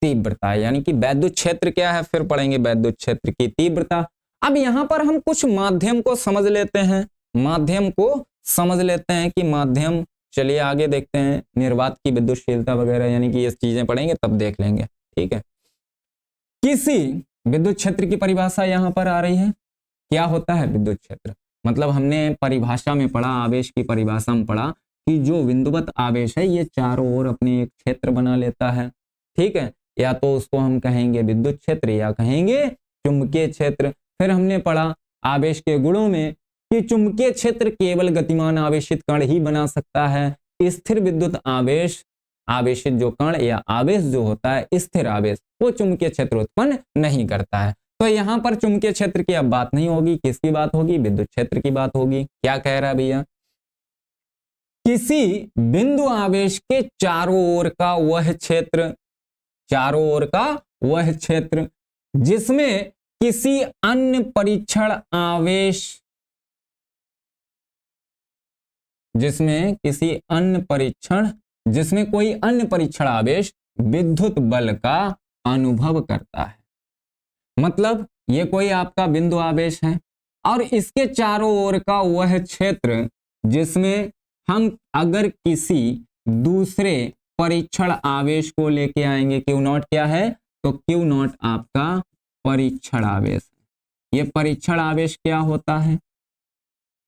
तीव्रता, यानी कि विद्युत क्षेत्र क्या है, फिर पढ़ेंगे विद्युत क्षेत्र की तीव्रता। अब यहां पर हम कुछ माध्यम को समझ लेते हैं, माध्यम को समझ लेते हैं कि माध्यम, चलिए आगे देखते हैं, निर्वात की विद्युतशीलता वगैरह, यानी कि ये चीजें पढ़ेंगे तब देख लेंगे। ठीक है, किसी विद्युत क्षेत्र की परिभाषा यहां पर आ रही है। क्या होता है विद्युत क्षेत्र, मतलब हमने परिभाषा में पढ़ा, आवेश की परिभाषा में पढ़ा कि जो बिंदुवत आवेश है ये चारों ओर अपने एक क्षेत्र बना लेता है। ठीक है, या तो उसको हम कहेंगे विद्युत क्षेत्र या कहेंगे चुंबकीय क्षेत्र। फिर हमने पढ़ा आवेश के गुणों में कि चुंबकीय क्षेत्र केवल गतिमान आवेशित कण ही बना सकता है, स्थिर विद्युत आवेश, आवेशित जो कण या आवेश जो होता है स्थिर आवेश, वो चुंबकीय क्षेत्र उत्पन्न नहीं करता है। तो यहां पर चुंबकीय क्षेत्र की अब बात नहीं होगी, किसकी बात होगी, विद्युत क्षेत्र की बात होगी। क्या कह रहा है भैया, किसी बिंदु आवेश के चारों ओर का वह क्षेत्र, चारों ओर का वह क्षेत्र जिसमें किसी अन्य परीक्षण आवेश, जिसमें कोई अन्य परीक्षण आवेश विद्युत बल का अनुभव करता है। मतलब ये कोई आपका बिंदु आवेश है और इसके चारों ओर का वह क्षेत्र जिसमें हम अगर किसी दूसरे परीक्षण आवेश को लेके आएंगे। क्यू नॉट क्या है? तो क्यू नॉट आपका परीक्षण आवेश है। ये परीक्षण आवेश क्या होता है?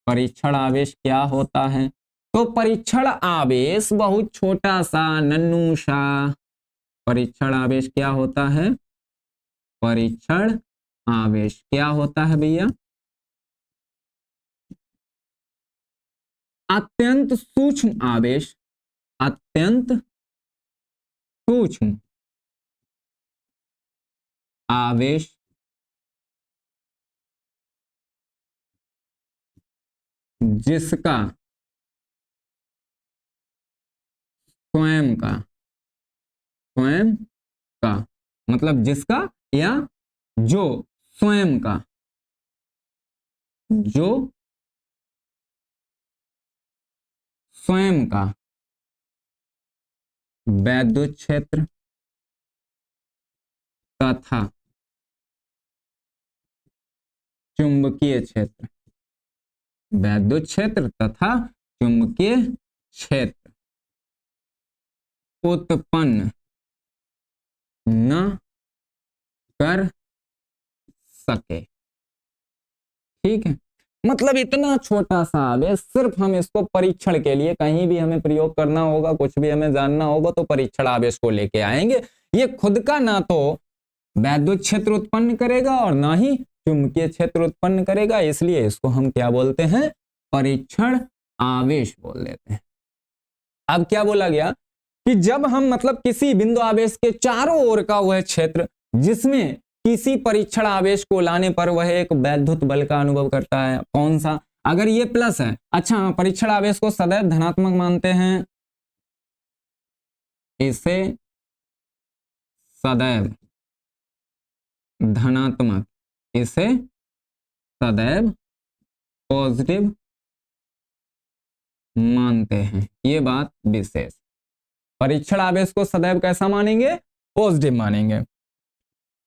परीक्षण आवेश क्या होता है? तो परीक्षण आवेश बहुत छोटा सा नन्नू सा परीक्षण आवेश क्या होता है? परीक्षण आवेश क्या होता है भैया? अत्यंत सूक्ष्म आवेश, अत्यंत सूक्ष्म आवेश जिसका स्वयं का मतलब जिसका या जो स्वयं का, जो स्वयं का वैद्युत क्षेत्र तथा चुंबकीय क्षेत्र, वैद्युत क्षेत्र तथा चुंबकीय क्षेत्र उत्पन्न न कर सके। ठीक है, मतलब इतना छोटा सा आवेश, सिर्फ हम इसको परीक्षण के लिए कहीं भी हमें प्रयोग करना होगा, कुछ भी हमें जानना होगा तो परीक्षण आवेश को लेके आएंगे। ये खुद का ना तो वैद्युत क्षेत्र उत्पन्न करेगा और ना ही चुंबकीय क्षेत्र उत्पन्न करेगा, इसलिए इसको हम क्या बोलते हैं? परीक्षण आवेश बोल देते हैं। अब क्या बोला गया कि जब हम मतलब किसी बिंदु आवेश के चारों ओर का वह क्षेत्र जिसमें किसी परीक्षण आवेश को लाने पर वह एक वैद्युत बल का अनुभव करता है, कौन सा? अगर ये प्लस है, अच्छा परीक्षण आवेश को सदैव धनात्मक मानते हैं, इसे सदैव धनात्मक, इसे सदैव पॉजिटिव मानते हैं। ये बात विशेष, परीक्षण आवेश को सदैव कैसा मानेंगे? पॉजिटिव मानेंगे।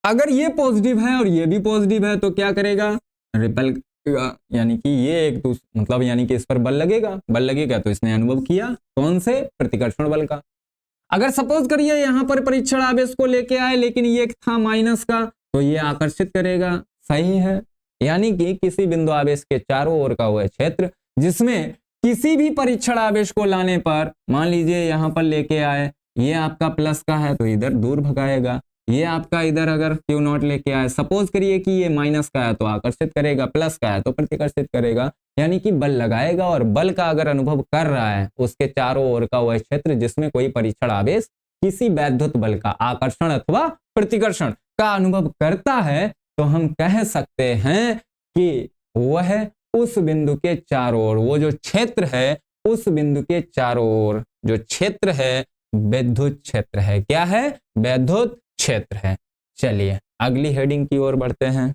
अगर ये पॉजिटिव है और ये भी पॉजिटिव है तो क्या करेगा? रिपेल, यानी कि ये एक दूसरे मतलब यानी कि इस पर बल लगेगा, बल लगेगा तो इसने अनुभव किया कौन से? प्रतिकर्षण बल का। अगर सपोज करिए यहां पर परीक्षण आवेश को लेके आए लेकिन ये था माइनस का, तो ये आकर्षित करेगा। सही है, यानी कि किसी बिंदु आवेश के चारों ओर का वह क्षेत्र जिसमें किसी भी परीक्षण आवेश को लाने पर, मान लीजिए यहां पर लेके आए, ये आपका प्लस का है तो इधर दूर भगाएगा, ये आपका इधर अगर क्यू नॉट लेके आए, सपोज करिए कि ये माइनस का है तो आकर्षित करेगा, प्लस का है तो प्रतिकर्षित करेगा, यानी कि बल लगाएगा। और बल का अगर अनुभव कर रहा है उसके चारों ओर का वह क्षेत्र जिसमें कोई परीक्षण आवेश किसी वैद्युत बल का आकर्षण अथवा प्रतिकर्षण का अनुभव करता है, तो हम कह सकते हैं कि वह उस बिंदु के चारों ओर, वो जो क्षेत्र है उस बिंदु के चारों ओर जो क्षेत्र है वैद्युत क्षेत्र है। क्या है? वैद्युत क्षेत्र है। चलिए अगली हेडिंग की ओर बढ़ते हैं।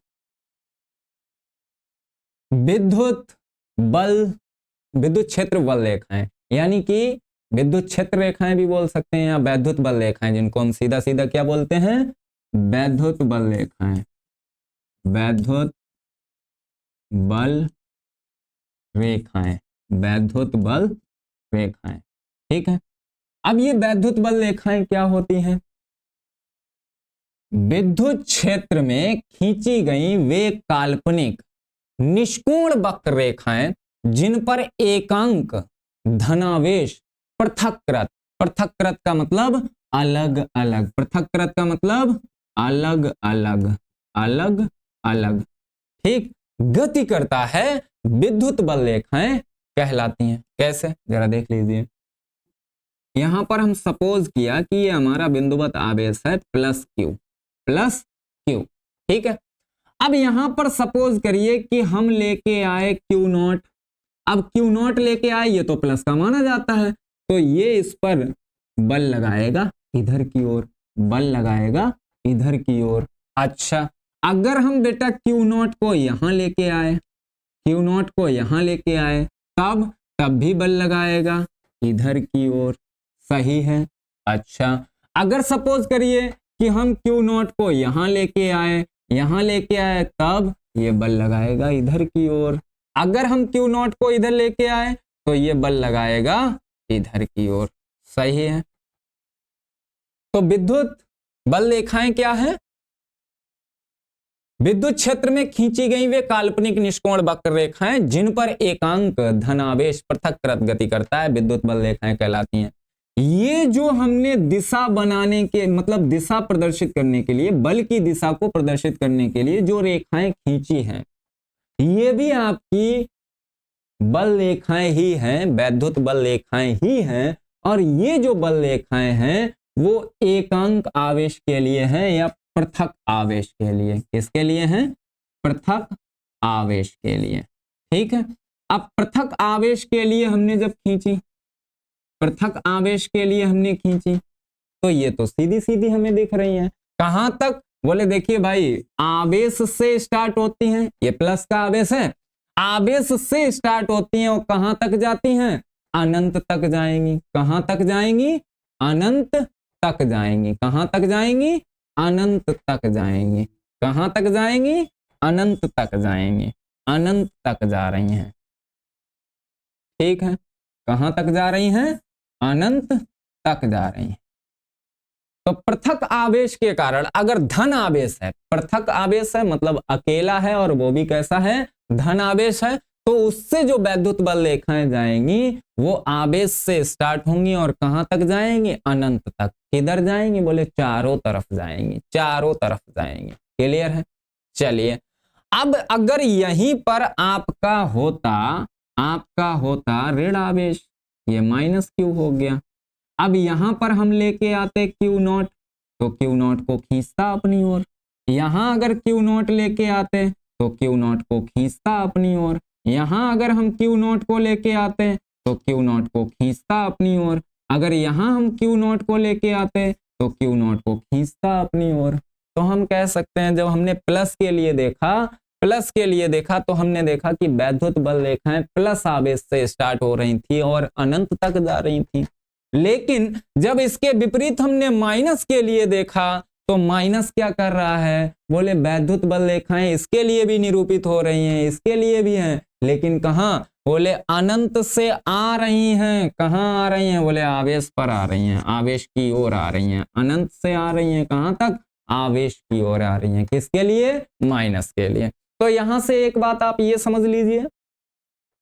विद्युत बल, विद्युत क्षेत्र बल रेखाएं, यानी कि विद्युत क्षेत्र रेखाएं भी बोल सकते हैं या वैद्युत बल रेखाएं, जिनको हम सीधा सीधा क्या बोलते हैं? वैद्युत बल रेखाएं, वैद्युत बल रेखाएं, वैद्युत बल रेखाएं। ठीक है, अब ये वैद्युत बल रेखाएं क्या होती हैं? विद्युत क्षेत्र में खींची गई वे काल्पनिक निष्कोण वक्र रेखाएं जिन पर एकांक धनावेश पृथक्कृत, पृथक्कृत का मतलब अलग अलग, पृथक्कृत का मतलब अलग अलग, अलग अलग, ठीक, गति करता है, विद्युत बल रेखाएं कहलाती हैं। कैसे? जरा देख लीजिए। यहां पर हम सपोज किया कि ये हमारा बिंदुवत आवेश है प्लस क्यू, प्लस क्यू। ठीक है, अब यहां पर सपोज करिए कि हम लेके आए क्यू नॉट। अब क्यू नॉट लेके आए, ये तो प्लस का माना जाता है, तो ये इस पर बल लगाएगा इधर की ओर, बल लगाएगा इधर की ओर। अच्छा, अगर हम बेटा क्यू नॉट को यहां लेके आए, क्यू नॉट को यहां लेके आए, तब भी बल लगाएगा इधर की ओर। सही है। अच्छा, अगर सपोज करिए कि हम क्यू नॉट को यहां लेके आए, यहां लेके आए, तब ये बल लगाएगा इधर की ओर। अगर हम क्यू नॉट को इधर लेके आए तो ये बल लगाएगा इधर की ओर। सही है। तो विद्युत बल रेखाएं क्या है? विद्युत क्षेत्र में खींची गई वे काल्पनिक निष्कोण वक्र रेखाएं जिन पर एकांक धनावेश पृथक गति करता है, विद्युत बल रेखाएं कहलाती हैं। ये जो हमने दिशा बनाने के मतलब दिशा प्रदर्शित करने के लिए, बल की दिशा को प्रदर्शित करने के लिए जो रेखाएं खींची हैं, ये भी आपकी बल रेखाएं ही हैं, वैद्युत बल रेखाएं ही हैं। और ये जो बल रेखाएं हैं वो एकांक आवेश के लिए हैं या पृथक आवेश के लिए। किसके लिए हैं? पृथक आवेश के लिए। ठीक है, अब पृथक आवेश के लिए हमने जब खींची, पृथक आवेश के लिए हमने खींची, तो ये तो सीधी सीधी हमें दिख रही है। कहां तक? बोले देखिए भाई, आवेश से स्टार्ट होती हैं, ये प्लस का आवेश है, आवेश से स्टार्ट होती हैं और कहां तक जाती हैं? अनंत तक जाएंगी। कहां तक जाएंगी? अनंत तक जाएंगी। कहां तक जाएंगी? अनंत तक जाएंगी। कहां तक जाएंगी? अनंत तक जाएंगी। अनंत तक जा रही हैं। ठीक है, कहां तक जा रही हैं? अनंत तक जा रही हैं। तो पृथक आवेश के कारण, अगर धन आवेश है, पृथक आवेश है मतलब अकेला है और वो भी कैसा है? धन आवेश है, तो उससे जो वैद्युत बल रेखाएं जाएंगी वो आवेश से स्टार्ट होंगी और कहां तक जाएंगी? अनंत तक। किधर जाएंगी? बोले चारों तरफ जाएंगी, चारों तरफ जाएंगी। क्लियर है? चलिए, अब अगर यहीं पर आपका होता ऋण आवेश, ये माइनस क्यू हो गया। अब यहां पर हम लेके आते क्यू नॉट, तो क्यू नॉट को खींचता अपनी ओर। यहां अगर क्यू नॉट लेके आते तो क्यू नॉट को खींचता अपनी ओर। यहां अगर हम क्यू नॉट को लेके आते तो क्यू नॉट को खींचता अपनी ओर। अगर यहां हम क्यू नॉट को लेके आते तो क्यू नॉट को खींचता अपनी ओर। तो हम कह सकते हैं, जब हमने प्लस के लिए देखा तो हमने देखा कि वैद्युत बल रेखाएं प्लस आवेश से स्टार्ट हो रही थी और अनंत तक जा रही थी। लेकिन जब इसके विपरीत हमने माइनस के लिए देखा तो माइनस क्या कर रहा है? बोले वैद्युत बल रेखाएं इसके लिए भी निरूपित हो रही हैं, इसके लिए भी हैं, लेकिन कहां? बोले अनंत से आ रही हैं। कहां आ रही हैं? बोले आवेश पर आ रही हैं, आवेश की ओर आ रही हैं। अनंत से आ रही हैं, कहां तक? आवेश की ओर आ रही हैं। किसके लिए? माइनस के लिए। तो यहां से एक बात आप ये समझ लीजिए,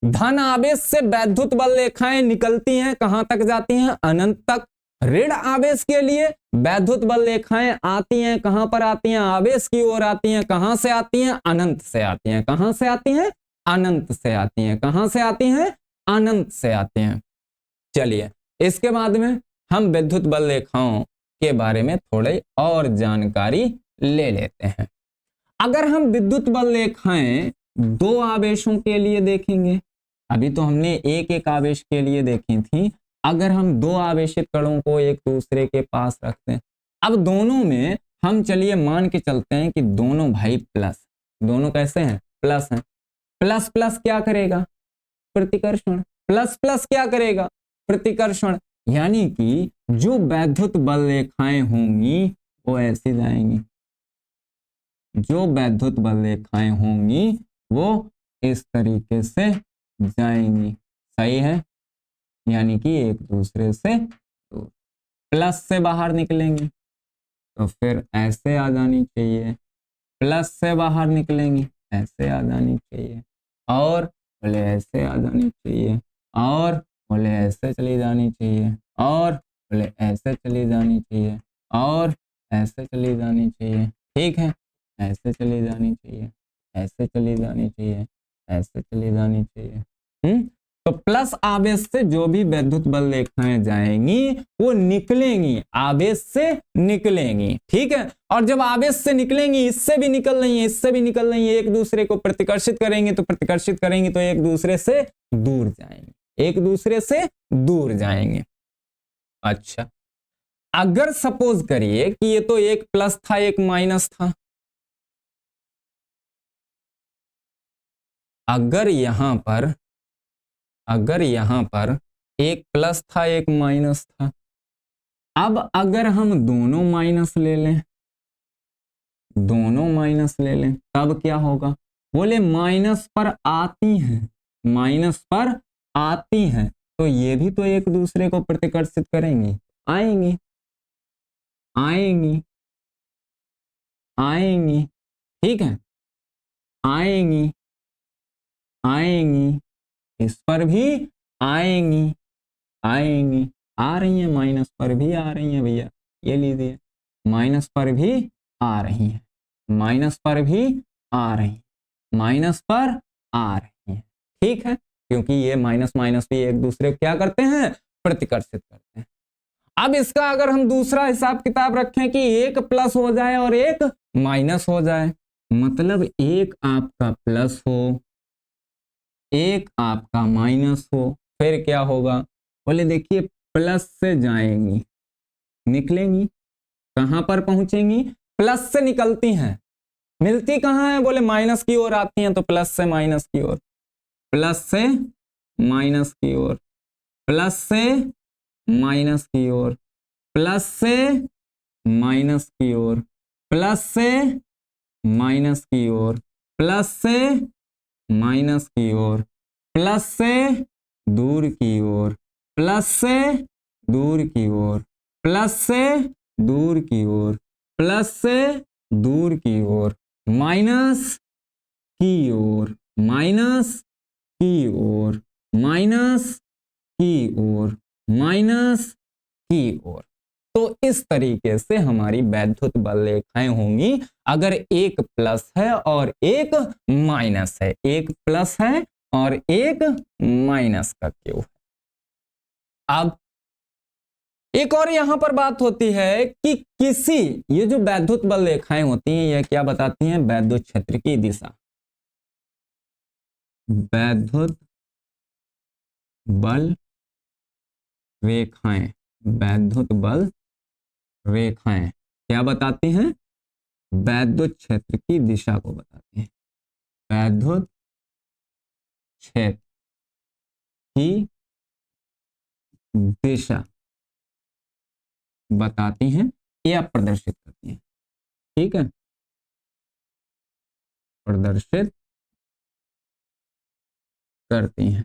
धन आवेश से वैद्युत बल रेखाएं निकलती हैं, कहां तक जाती हैं? अनंत तक। ऋण आवेश के लिए वैद्युत बल रेखाएं आती हैं, कहां पर आती हैं? आवेश की ओर आती हैं। कहां से आती हैं? अनंत से आती हैं। कहां से आती हैं? अनंत से आती हैं। कहां से आती हैं? अनंत से आती हैं। चलिए, इसके बाद में हम विद्युत बल रेखाओं के बारे में थोड़ी और जानकारी ले लेते हैं। अगर हम विद्युत बल रेखाएं दो आवेशों के लिए देखेंगे, अभी तो हमने एक एक आवेश के लिए देखी थी, अगर हम दो आवेशित कणों को एक दूसरे के पास रखते हैं, अब दोनों में हम चलिए मान के चलते हैं कि दोनों भाई प्लस, दोनों कैसे हैं? प्लस हैं। प्लस प्लस क्या करेगा? प्रतिकर्षण। प्लस प्लस क्या करेगा? प्रतिकर्षण। यानी कि जो वैद्युत बल रेखाएं होंगी वो ऐसी जाएंगी, जो वैद्युत बल रेखाएं होंगी वो इस तरीके से जाएंगी। सही है? यानी कि एक दूसरे से प्लस से बाहर निकलेंगी तो फिर ऐसे आ जानी चाहिए, प्लस से बाहर निकलेंगी ऐसे आ जानी चाहिए, और बोले ऐसे आ जानी चाहिए, और बोले ऐसे चली जानी चाहिए, और बोले ऐसे चली जानी चाहिए, और ऐसे चली जानी चाहिए। ठीक है, ऐसे चली जानी चाहिए, ऐसे चली जानी चाहिए, ऐसे चली जानी चाहिए। तो प्लस आवेश से जो भी वैद्युत बल रेखाएं जाएंगी वो निकलेंगी, आवेश से निकलेंगी। ठीक है, और जब आवेश से निकलेंगी, इससे भी निकल रही है, इससे भी निकल रही है, एक दूसरे को प्रतिकर्षित करेंगे तो एक दूसरे से दूर जाएंगे, एक दूसरे से दूर जाएंगे। अच्छा, अगर सपोज करिए कि ये तो एक प्लस था एक माइनस था, अगर यहां पर एक प्लस था एक माइनस था, अब अगर हम दोनों माइनस ले लें, तब क्या होगा? बोले माइनस पर आती हैं तो ये भी तो एक दूसरे को प्रतिकर्षित करेंगी, आएंगी। आएंगी, आएंगी, ठीक है, आएंगी, आएंगी, इस पर भी आएंगी, आएंगी, आ रही है, माइनस पर भी आ रही है भैया, ये लीजिए, माइनस पर भी आ रही है, माइनस पर भी आ रही है, माइनस पर आ रही है, ठीक है, क्योंकि ये माइनस माइनस भी एक दूसरे को क्या करते हैं, प्रतिकर्षित करते हैं। अब इसका अगर हम दूसरा हिसाब किताब रखें कि एक प्लस हो जाए और एक माइनस हो जाए, मतलब एक आपका प्लस हो, एक आपका माइनस हो, फिर क्या होगा, बोले देखिए प्लस से जाएंगी, निकलेंगी, कहां पर पहुंचेंगी, प्लस से निकलती हैं, मिलती कहां है, बोले माइनस की ओर आती हैं, तो प्लस से माइनस की ओर, प्लस से माइनस की ओर, प्लस से माइनस की ओर, प्लस से माइनस की ओर, प्लस से माइनस की ओर, प्लस से माइनस की ओर, प्लस से दूर की ओर, प्लस से दूर की ओर, प्लस से दूर की ओर, प्लस से दूर की ओर, माइनस की ओर, माइनस की ओर, माइनस की ओर, माइनस की ओर। तो इस तरीके से हमारी वैद्युत बल रेखाएं होंगी अगर एक प्लस है और एक माइनस है, एक प्लस है और एक माइनस का क्यू है। अब एक और यहां पर बात होती है कि किसी, ये जो वैद्युत बल रेखाएं होती हैं यह क्या बताती हैं, वैद्युत क्षेत्र की दिशा, वैद्युत बल रेखाएं, वैद्युत बल रेखाएं क्या बताती हैं, वैद्युत क्षेत्र की दिशा को बताती हैं, वैद्युत क्षेत्र की दिशा बताती हैं या प्रदर्शित करती हैं, ठीक है, प्रदर्शित करती हैं।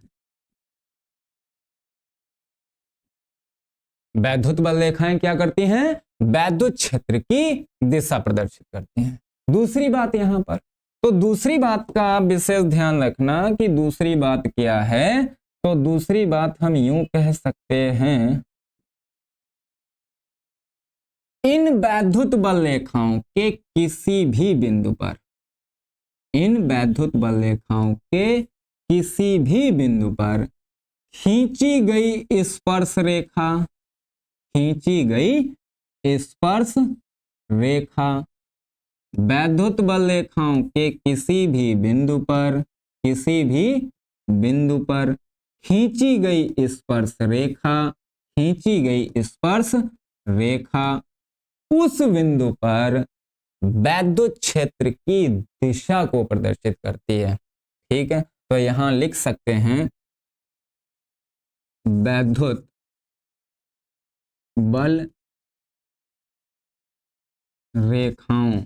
वैद्युत बल रेखाएं क्या करती हैं, वैद्युत क्षेत्र की दिशा प्रदर्शित करती हैं। दूसरी बात यहां पर, तो दूसरी बात का विशेष ध्यान रखना कि दूसरी बात क्या है, तो दूसरी बात हम यूं कह सकते हैं, इन वैद्युत बल रेखाओं के किसी भी बिंदु पर, इन वैद्युत बल रेखाओं के किसी भी बिंदु पर खींची गई स्पर्श रेखा, खींची गई स्पर्श रेखा, वैद्युत बल रेखाओं के किसी भी बिंदु पर, किसी भी बिंदु पर खींची गई स्पर्श रेखा, खींची गई स्पर्श रेखा उस बिंदु पर वैद्युत क्षेत्र की दिशा को प्रदर्शित करती है, ठीक है। तो यहां लिख सकते हैं वैद्युत बल रेखाओं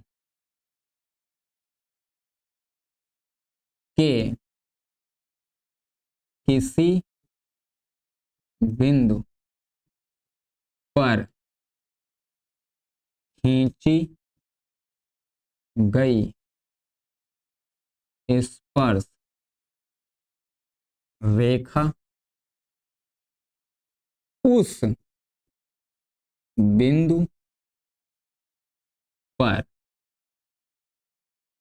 के किसी बिंदु पर खींची गई स्पर्श रेखा उस बिंदु पर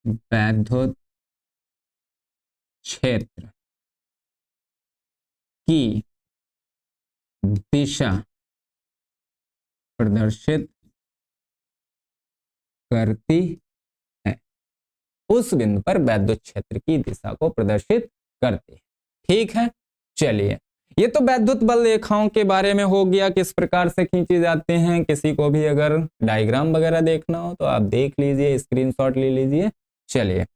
वैद्युत क्षेत्र की दिशा प्रदर्शित करती है, उस बिंदु पर वैद्युत क्षेत्र की दिशा को प्रदर्शित करती है, ठीक है। चलिए, ये तो वैद्युत बल रेखाओं के बारे में हो गया, किस प्रकार से खींची जाते हैं। किसी को भी अगर डायग्राम वगैरह देखना हो तो आप देख लीजिए, स्क्रीनशॉट ले लीजिए। चलिए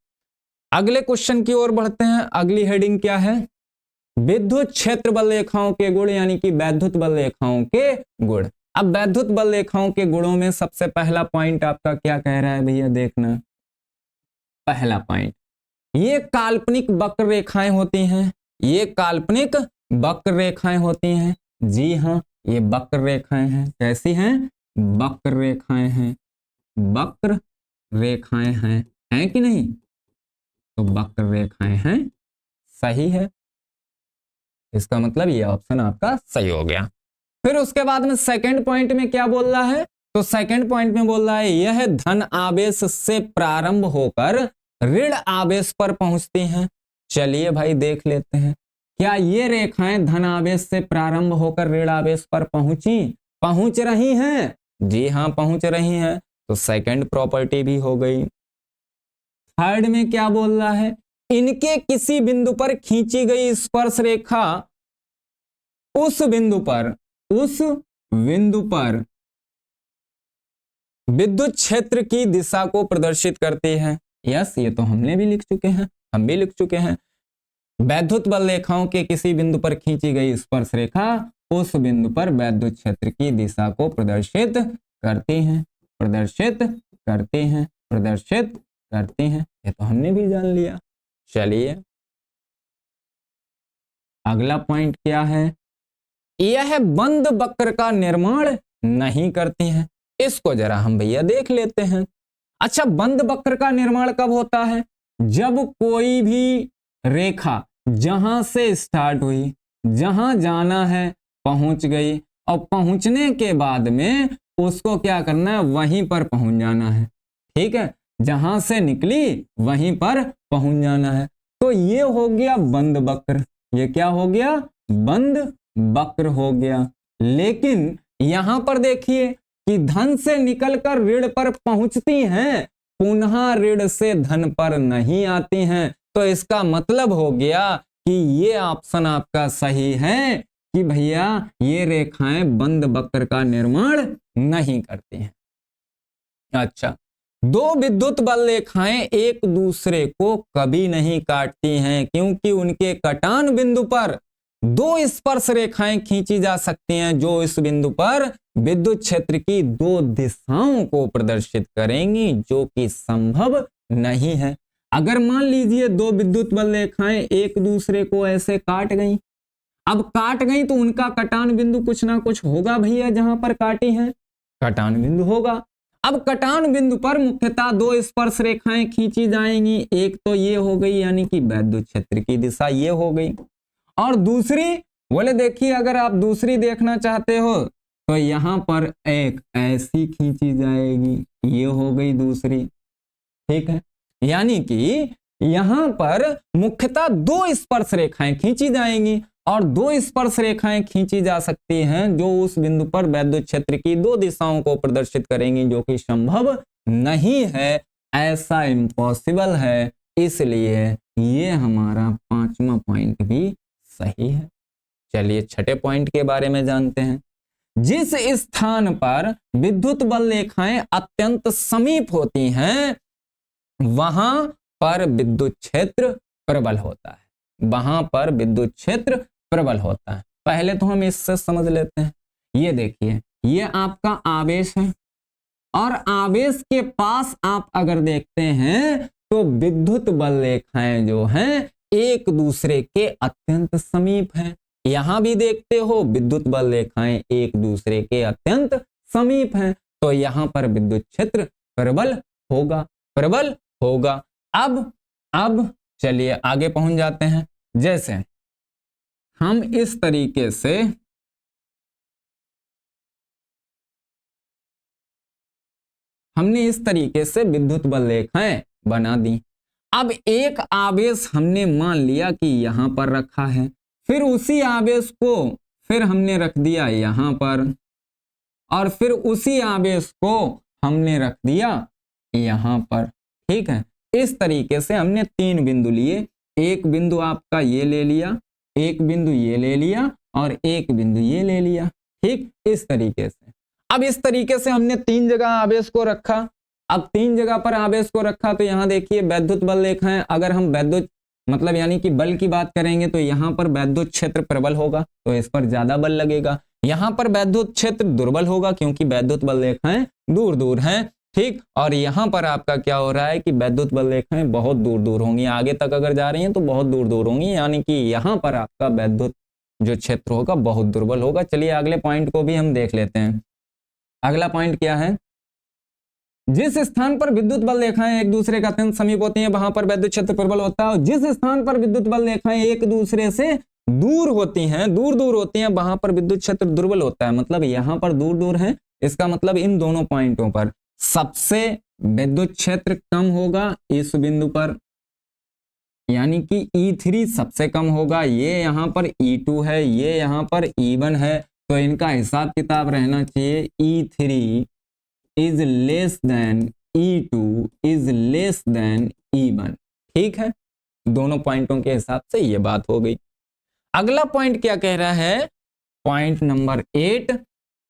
अगले क्वेश्चन की ओर बढ़ते हैं। अगली हेडिंग क्या है, विद्युत क्षेत्र बल रेखाओं के गुण, यानी कि वैद्युत बल रेखाओं के गुण। अब वैद्युत बल रेखाओं के गुणों में सबसे पहला पॉइंट आपका क्या कह रहा है भैया, देखना। पहला पॉइंट, ये काल्पनिक वक्र रेखाएं होती हैं, ये काल्पनिक वक्र रेखाएं होती हैं। जी हाँ, ये वक्र रेखाएं हैं। कैसी हैं, वक्र रेखाएं हैं, वक्र रेखाएं हैं कि नहीं? तो वक्र रेखाएं हैं, सही है। इसका मतलब ये ऑप्शन आपका सही हो गया। फिर उसके बाद में सेकंड पॉइंट में क्या बोल रहा है? तो सेकंड पॉइंट में बोल रहा है यह धन आवेश से प्रारंभ होकर ऋण आवेश पर पहुंचती हैं। चलिए भाई देख लेते हैं, क्या ये रेखाएं धन आवेश से प्रारंभ होकर ऋण आवेश पर पहुंच रही हैं? जी हाँ, पहुंच रही हैं। तो सेकंड प्रॉपर्टी भी हो गई। थर्ड में क्या बोल रहा है? इनके किसी बिंदु पर खींची गई स्पर्श रेखा उस बिंदु पर विद्युत क्षेत्र की दिशा को प्रदर्शित करती है। यस, ये तो हमने भी लिख चुके हैं, हम भी लिख चुके हैं। वैद्युत बल रेखाओं के किसी बिंदु पर खींची गई स्पर्श रेखा उस बिंदु पर वैद्युत क्षेत्र की दिशा को प्रदर्शित करती हैं। ये तो हमने भी जान लिया। चलिए अगला पॉइंट क्या है? यह बंद वक्र का निर्माण नहीं करती हैं। इसको जरा हम भैया देख लेते हैं। अच्छा, बंद वक्र का निर्माण कब होता है? जब कोई भी रेखा जहां से स्टार्ट हुई, जहां जाना है पहुंच गई, और पहुंचने के बाद में उसको क्या करना है? वहीं पर पहुंच जाना है। ठीक है, जहां से निकली वहीं पर पहुंच जाना है। तो ये हो गया बंद वक्र। ये क्या हो गया? बंद वक्र हो गया। लेकिन यहां पर देखिए कि धन से निकलकर ऋण पर पहुंचती हैं, पुनः ऋण से धन पर नहीं आती हैं। तो इसका मतलब हो गया कि ये ऑप्शन आपका सही है कि भैया ये रेखाएं बंद वक्र का निर्माण नहीं करती हैं। अच्छा, दो विद्युत बल रेखाएं एक दूसरे को कभी नहीं काटती हैं, क्योंकि उनके कटान बिंदु पर दो स्पर्श रेखाएं खींची जा सकती हैं जो इस बिंदु पर विद्युत क्षेत्र की दो दिशाओं को प्रदर्शित करेंगी, जो कि संभव नहीं है। अगर मान लीजिए दो विद्युत बल रेखाएं एक दूसरे को ऐसे काट गई, अब काट गई तो उनका कटान बिंदु कुछ ना कुछ होगा भैया, जहां पर काटी है कटान बिंदु होगा। अब कटान बिंदु पर मुख्यतः दो स्पर्श रेखाएं खींची जाएंगी। एक तो ये हो गई, यानी कि वैद्युत क्षेत्र की दिशा ये हो गई, और दूसरी बोले देखिए, अगर आप दूसरी देखना चाहते हो तो यहां पर एक ऐसी खींची जाएगी, ये हो गई दूसरी। ठीक है, यानी कि यहां पर मुख्यतः दो स्पर्श रेखाएं खींची जाएंगी, और दो स्पर्श रेखाएं खींची जा सकती हैं जो उस बिंदु पर वैद्युत क्षेत्र की दो दिशाओं को प्रदर्शित करेंगी, जो कि संभव नहीं है, ऐसा इम्पॉसिबल है। इसलिए ये हमारा पांचवा पॉइंट भी सही है। चलिए छठे पॉइंट के बारे में जानते हैं। जिस स्थान पर विद्युत बल रेखाएं अत्यंत समीप होती हैं, वहां पर विद्युत क्षेत्र प्रबल होता है। वहां पर विद्युत क्षेत्र प्रबल होता है। पहले तो हम इससे समझ लेते हैं। ये देखिए, ये आपका आवेश है, और आवेश के पास आप अगर देखते हैं तो विद्युत बल रेखाएं जो हैं एक दूसरे के अत्यंत समीप हैं। यहां भी देखते हो विद्युत बल रेखाएं एक दूसरे के अत्यंत समीप हैं, तो यहां पर विद्युत क्षेत्र प्रबल होगा। अब चलिए आगे पहुंच जाते हैं। जैसे हम इस तरीके से विद्युत बल रेखाएं बना दी। अब एक आवेश हमने मान लिया कि यहां पर रखा है, फिर उसी आवेश को फिर हमने रख दिया यहां पर, और फिर उसी आवेश को हमने रख दिया यहां पर। ठीक है, इस तरीके से हमने तीन बिंदु लिए। एक बिंदु आपका ये ले लिया, एक बिंदु ये ले लिया, और एक बिंदु ये ले लिया। ठीक, इस तरीके से। अब इस तरीके से हमने तीन जगह आवेश को रखा। अब तीन जगह पर आवेश को रखा तो यहां देखिए वैद्युत बल रेखाएं, अगर हम वैद्युत मतलब यानी कि बल की बात करेंगे तो यहां पर वैद्युत क्षेत्र प्रबल होगा, तो इस पर ज्यादा बल लगेगा। यहां पर वैद्युत क्षेत्र दुर्बल होगा, क्योंकि वैद्युत बल रेखाएं दूर दूर हैं। ठीक, और यहां पर आपका क्या हो रहा है कि वैद्युत बल रेखाएं बहुत दूर दूर होंगी, आगे तक अगर जा रही हैं तो बहुत दूर दूर होंगी, यानी कि यहां पर आपका वैद्युत जो क्षेत्र होगा बहुत दुर्बल होगा। चलिए अगले पॉइंट को भी हम देख लेते हैं। अगला पॉइंट क्या है, जिस स्थान पर विद्युत बल रेखाएं एक दूसरे के अत्यंत समीप होती हैं वहां पर विद्युत क्षेत्र प्रबल होता है, और जिस स्थान पर विद्युत बल रेखाएं एक दूसरे से दूर होती हैं, दूर दूर होती हैं, वहां पर विद्युत क्षेत्र दुर्बल होता है। मतलब यहां पर दूर दूर है, इसका मतलब इन दोनों पॉइंटों पर सबसे विद्युत क्षेत्र कम होगा इस बिंदु पर, यानी कि E3 सबसे कम होगा। ये यहां पर E2 है, ये यहां पर E1 है, तो इनका हिसाब किताब रहना चाहिए E3 is less than E2 is less than E1। ठीक है, दोनों पॉइंटों के हिसाब से ये बात हो गई। अगला पॉइंट क्या कह रहा है, पॉइंट नंबर 8,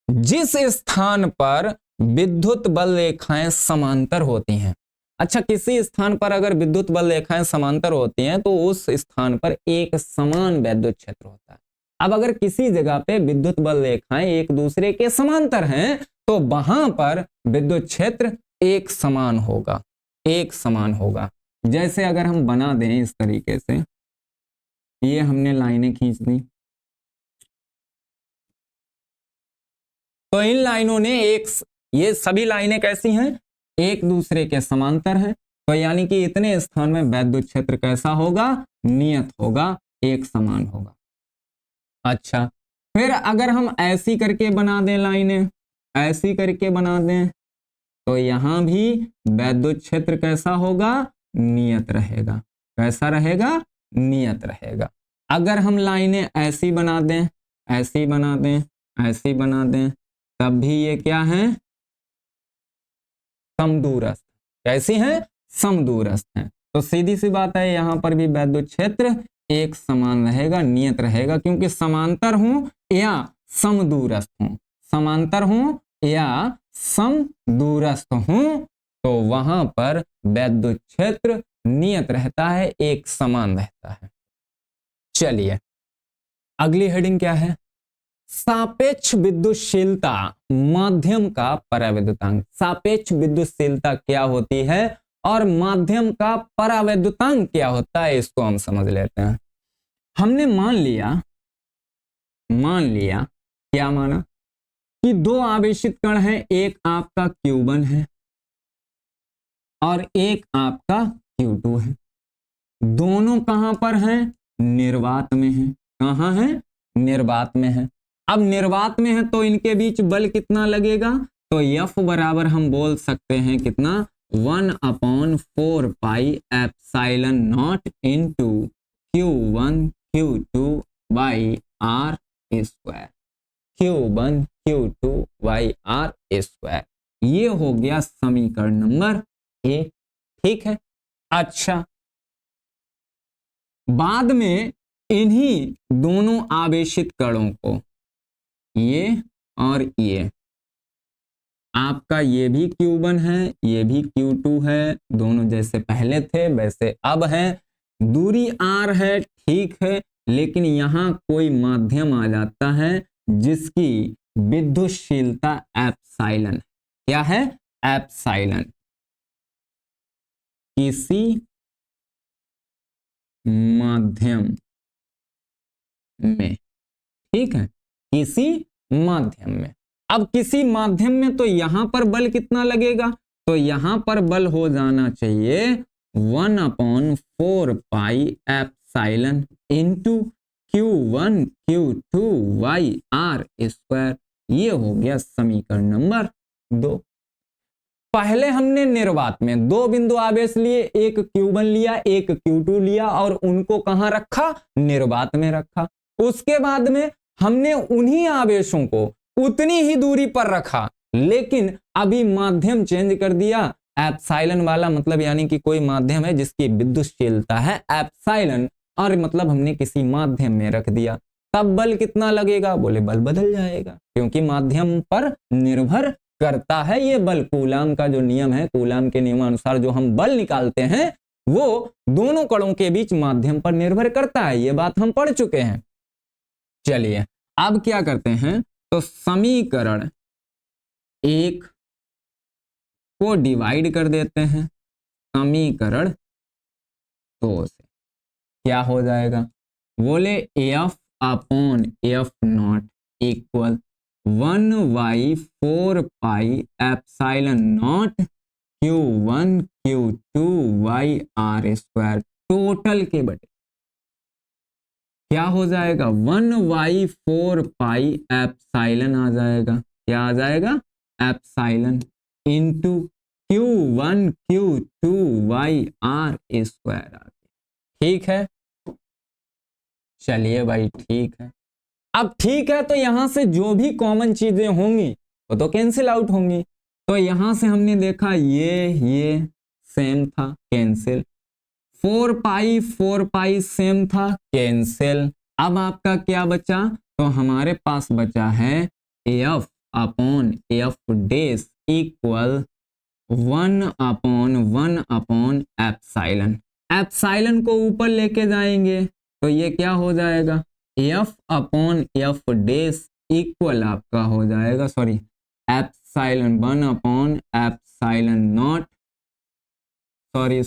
जिस स्थान पर विद्युत बल रेखाएं समांतर होती हैं। अच्छा, किसी स्थान पर अगर विद्युत बल रेखाएं समांतर होती हैं तो उस स्थान पर एक समान विद्युत क्षेत्र होता है। अब अगर किसी जगह पे विद्युत बल रेखाएं एक दूसरे के समांतर हैं तो वहां पर विद्युत क्षेत्र एक समान होगा, एक समान होगा। जैसे अगर हम बना दें इस तरीके से, ये हमने लाइनें खींच दी, तो इन लाइनों ने ये सभी लाइनें कैसी हैं, एक दूसरे के समांतर हैं, तो यानी कि इतने स्थान में विद्युत क्षेत्र कैसा होगा, नियत होगा, एक समान होगा। अच्छा, फिर अगर हम ऐसी करके बना दें लाइनें, ऐसी करके बना दें, तो यहां भी विद्युत क्षेत्र कैसा होगा, नियत रहेगा। कैसा रहेगा, नियत रहेगा। अगर हम लाइनें ऐसी बना दें, ऐसी बना दें, ऐसी बना दें, तब भी ये क्या है, समदूरस्थ। कैसी हैं, समदूरस्थ हैं। तो सीधी सी बात है, यहां पर भी विद्युत क्षेत्र एक समान रहेगा, नियत रहेगा, क्योंकि समांतर हूं या समदूरस्थ हूं, समांतर हूं या समदूरस्थ हूं, तो वहां पर विद्युत क्षेत्र नियत रहता है, एक समान रहता है। चलिए अगली हेडिंग क्या है, सापेक्ष विद्युतशीलता माध्यम का परावैद्युतांक। सापेक्ष विद्युतशीलता क्या होती है और माध्यम का परावैद्युतांक क्या होता है, इसको हम समझ लेते हैं। हमने मान लिया क्या माना कि दो आवेशित कण हैं, एक आपका Q1 है और एक आपका Q2 है। दोनों कहां पर हैं, निर्वात में हैं। कहां हैं, निर्वात में है। अब निर्वात में है तो इनके बीच बल कितना लगेगा, तो F बराबर हम बोल सकते हैं कितना, 1/4 pi epsilon not into Q1 Q2 by R square, Q1 Q2 by R square. ये हो गया समीकरण नंबर 1। ठीक है। अच्छा, बाद में इन्हीं दोनों आवेशित कणों को, ये और ये, आपका ये भी Q1 है, ये भी Q2 है, दोनों जैसे पहले थे वैसे अब है, दूरी R है, ठीक है, लेकिन यहां कोई माध्यम आ जाता है जिसकी विद्युतशीलता एप्सिलॉन। क्या है, एप्सिलॉन। किसी माध्यम में, ठीक है, किसी माध्यम में। अब किसी माध्यम में तो यहां पर बल कितना लगेगा, तो यहां पर बल हो जाना चाहिए 1/4 pi epsilon into Q1 Q2 by R square. ये हो गया समीकरण नंबर 2। पहले हमने निर्वात में दो बिंदु आवेश लिए, एक Q1 लिया, एक Q2 लिया, और उनको कहां रखा, निर्वात में रखा। उसके बाद में हमने उन्हीं आवेशों को उतनी ही दूरी पर रखा, लेकिन अभी माध्यम चेंज कर दिया, एप्सिलॉन वाला, मतलब यानी कि कोई माध्यम है जिसकी विद्युतशीलता है एप्सिलॉन, और मतलब हमने किसी माध्यम में रख दिया। तब बल कितना लगेगा, बोले बल बदल जाएगा, क्योंकि माध्यम पर निर्भर करता है ये बल। कूलाम का जो नियम है, कूलाम के नियमानुसार जो हम बल निकालते हैं वो दोनों कणों के बीच माध्यम पर निर्भर करता है। ये बात हम पढ़ चुके हैं। चलिए अब क्या करते हैं, तो समीकरण 1 को डिवाइड कर देते हैं समीकरण 2 से। क्या हो जाएगा, बोले F/F0 equal 1/4 pi epsilon not Q1 Q2 y r square total के बटे क्या हो जाएगा 1/4 पाई एप्सिलॉन आ जाएगा। क्या आ जाएगा? Epsilon into Q1 Q2 y r square आ गया। ठीक है, चलिए भाई ठीक है। अब ठीक है, तो यहां से जो भी कॉमन चीजें होंगी वो तो कैंसिल आउट होंगी। तो यहां से हमने देखा ये सेम था, कैंसिल। 4 पाई सेम था, कैंसिल। अब आपका क्या बचा? तो हमारे पास बचा है F upon F dash equal 1/1 epsilon. Epsilon को ऊपर लेके जाएंगे तो ये क्या हो जाएगा? F upon F dash equal आपका हो जाएगा, सॉरी, एप्सिलॉन 1/एप्सिलॉन नॉट, सॉरी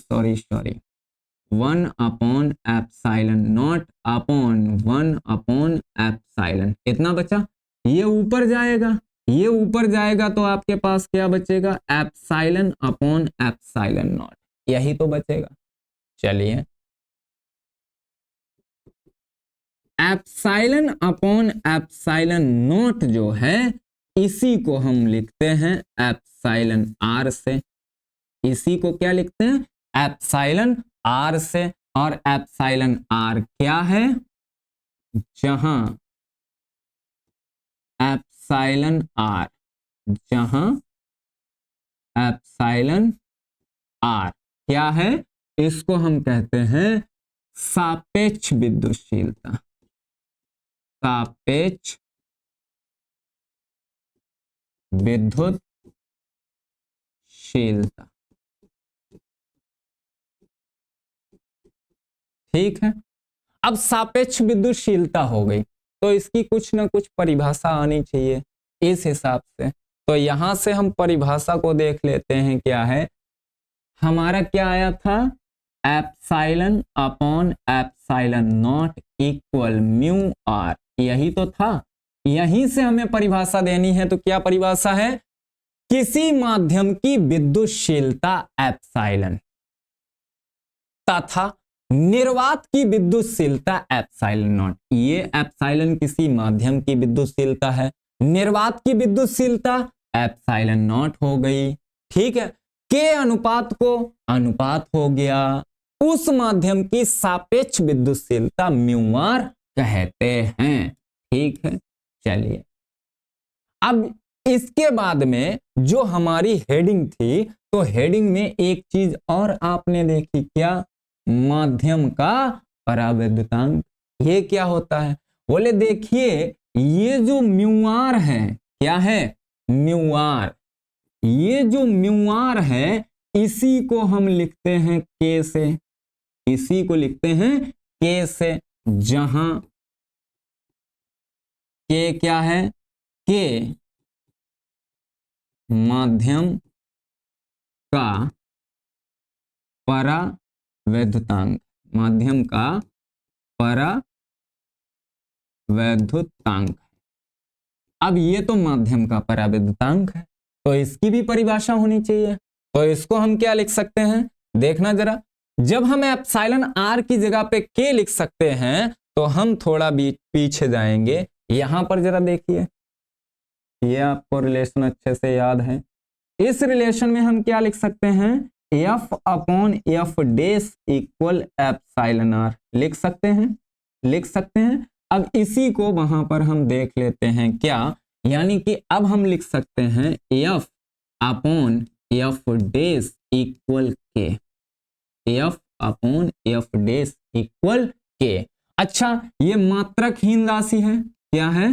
1/एप्सिलॉन नॉट अपॉन 1/एप्सिलॉन। इतना बचा। ये ऊपर जाएगा, ये ऊपर जाएगा तो आपके पास क्या बचेगा? एप्सिलॉन अपॉन एप्सिलॉन नॉट, यही तो बचेगा। चलिए, एप्सिलॉन अपॉन एप्सिलॉन नॉट जो है इसी को हम लिखते हैं एप्सिलॉन आर से। इसी को क्या लिखते हैं? एप्सिलॉन आर से। और एप्सिलॉन आर क्या है? जहां एप्सिलॉन आर, जहां एप्सिलॉन आर क्या है? इसको हम कहते हैं सापेक्ष विद्युतशीलता। सापेक्ष विद्युतशीलता। ठीक है, अब सापेक्ष विद्युतशीलता हो गई तो इसकी कुछ ना कुछ परिभाषा आनी चाहिए इस हिसाब से। तो यहां से हम परिभाषा को देख लेते हैं। क्या है हमारा? क्या आया था? Epsilon upon epsilon not equal mu r, यही तो था। यहीं से हमें परिभाषा देनी है। तो क्या परिभाषा है? किसी माध्यम की विद्युतशीलता एप्सिलॉन तथा निर्वात की विद्युतशीलता एप्सिलॉन नॉट। ये एप्सिलॉन किसी माध्यम की विद्युतशीलता है, निर्वात की विद्युतशीलता एप्सिलॉन नॉट हो गई। ठीक है, के अनुपात को अनुपात हो गया, उस माध्यम की सापेक्ष विद्युतशीलता म्यू आर कहते हैं। ठीक है, चलिए अब इसके बाद में जो हमारी हेडिंग थी, तो हेडिंग में एक चीज और आपने देखी। क्या? माध्यम का परावैद्युतांक। ये क्या होता है? बोले देखिए, ये जो म्यू आर है, क्या है? Mu r. ये जो म्यू आर है इसी को हम लिखते हैं के से। इसी को लिखते हैं के से, जहां के क्या है? के माध्यम का परावैद्युतांक। माध्यम का परावैद्युतांक। अब ये तो माध्यम का परावैद्युतांक है तो इसकी भी परिभाषा होनी चाहिए। तो इसको हम क्या लिख सकते हैं? देखना जरा, जब हम एप्सिलॉन आर की जगह पे के लिख सकते हैं तो हम थोड़ा भी पीछे जाएंगे। यहां पर जरा देखिए, ये आपको रिलेशन अच्छे से याद है। इस रिलेशन में हम क्या लिख सकते हैं? F upon F dash equal epsilon r लिख सकते हैं, लिख सकते हैं। अब इसी को वहां पर हम देख लेते हैं। क्या? यानी कि अब हम लिख सकते हैं F upon F dash equal K. F upon F dash equal K. अच्छा, ये मात्रकहीन राशि है। क्या है?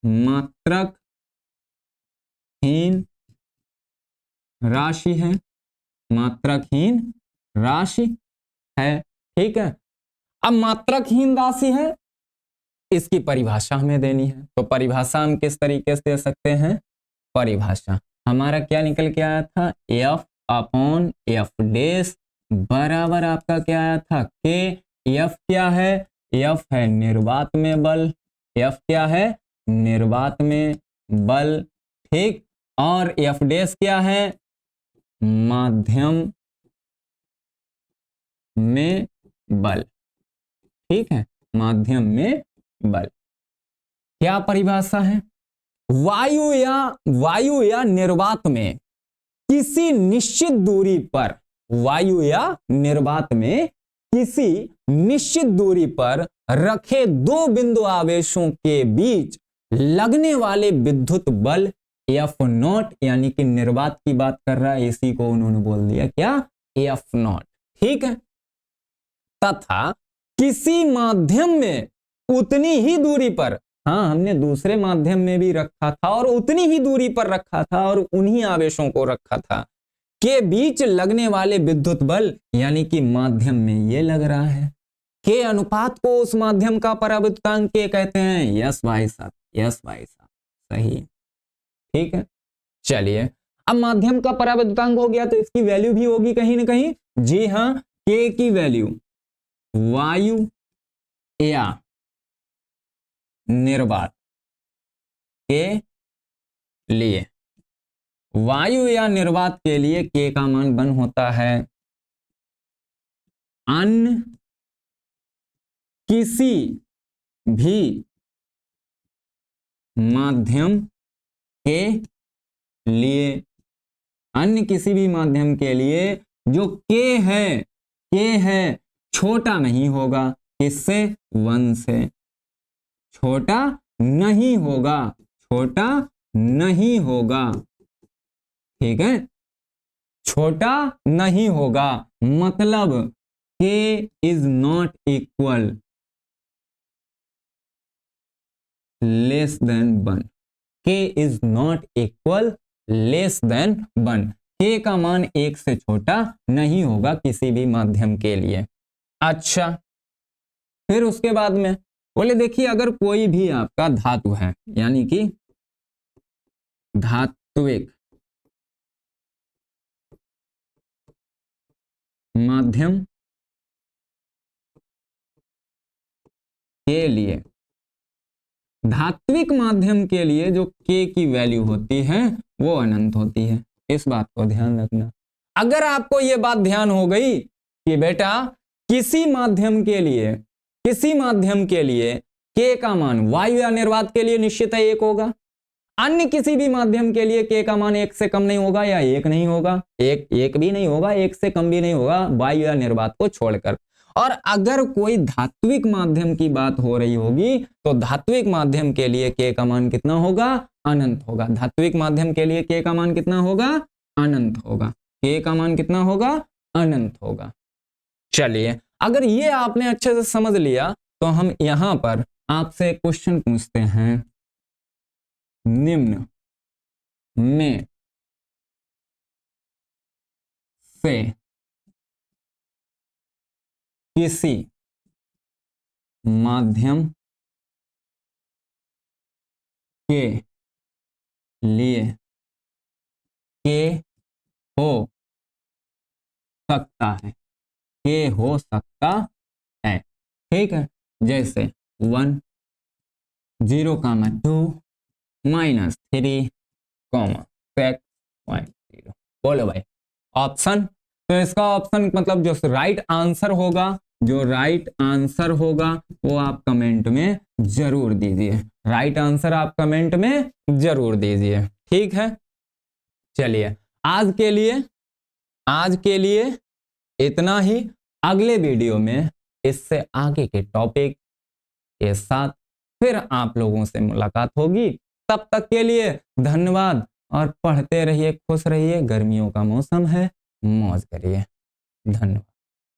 मात्रकहीन राशि है। मात्रकहीन राशि है। ठीक है, अब मात्रकहीन राशि है, इसकी परिभाषा हमें देनी है। तो परिभाषा हम किस तरीके से दे सकते हैं? परिभाषा हमारा क्या निकल के आया था? एफ अपॉन एफ डेस बराबर आपका क्या आया था? के। एफ क्या है? एफ है निर्वात में बल। एफ क्या है? निर्वात में बल, ठीक। और एफ डैश क्या है, माध्यम में बल, ठीक है, माध्यम में बल। क्या परिभाषा है, वायु या निर्वात में किसी निश्चित दूरी पर, वायु या निर्वात में किसी निश्चित दूरी पर रखे दो बिंदु आवेशों के बीच लगने वाले विद्युत बल एफ नॉट, यानी कि निर्वात की बात कर रहा है, इसी को उन्होंने बोल दिया क्या, एफ नॉट, ठीक है। तथा किसी माध्यम में उतनी ही दूरी पर, हाँ हमने दूसरे माध्यम में भी रखा था और उतनी ही दूरी पर रखा था और उन्हीं आवेशों को रखा था, के बीच लगने वाले विद्युत बल, यानी कि माध्यम में ये लग रहा है, के अनुपात को उस माध्यम का परावर्तकांक के कहते हैं। यस भाई साहब, यस भाई साहब, सही, ठीक है। चलिए अब माध्यम का परावर्तकांक हो गया तो इसकी वैल्यू भी होगी कहीं ना कहीं, जी हाँ, के की वैल्यू वायु या निर्वात के लिए, वायु या निर्वात के लिए के का मान 1 होता है, अन्य किसी भी माध्यम के लिए, अन्य किसी भी माध्यम के लिए जो के है छोटा नहीं होगा, किससे, 1 से, छोटा नहीं होगा, छोटा नहीं होगा, ठीक है, छोटा नहीं होगा, मतलब के is not equal less than 1, के is not equal less than 1, के का मान 1 से छोटा नहीं होगा किसी भी माध्यम के लिए। अच्छा, फिर उसके बाद में बोले देखिए अगर कोई भी आपका धातु है, यानी कि धात्विक माध्यम के लिए, धात्विक माध्यम के लिए जो के की वैल्यू होती है वो अनंत होती है, इस बात को ध्यान रखना। अगर आपको ये बात ध्यान हो गई कि बेटा किसी माध्यम के लिए के का मान वायु या निर्वात के लिए निश्चित है 1 होगा, अन्य किसी भी माध्यम के लिए के का मान 1 से कम नहीं होगा या 1 नहीं होगा, एक भी नहीं होगा, 1 से कम भी नहीं होगा वायु या निर्वात को छोड़कर। और अगर कोई धात्विक माध्यम की बात हो रही होगी तो धात्विक माध्यम के लिए के का मान कितना होगा, अनंत होगा। धात्विक माध्यम के लिए के का मान कितना होगा, अनंत होगा, के का मान कितना होगा, अनंत होगा। चलिए अगर ये आपने अच्छे से समझ लिया तो हम यहां पर आपसे क्वेश्चन पूछते हैं, निम्न में से किसी माध्यम के लिए के हो सकता है, के हो सकता है, ठीक है। जैसे 1 0, 2 -3, 6.0। बोलो भाई ऑप्शन, तो इसका ऑप्शन मतलब जो राइट आंसर होगा, जो राइट आंसर होगा वो आप कमेंट में जरूर दीजिए, राइट आंसर आप कमेंट में जरूर दीजिए, ठीक है। चलिए आज के लिए इतना ही। अगले वीडियो में इससे आगे के टॉपिक के साथ फिर आप लोगों से मुलाकात होगी। तब तक के लिए धन्यवाद और पढ़ते रहिए, खुश रहिए। गर्मियों का मौसम है, मौज करिए। धन्यवाद।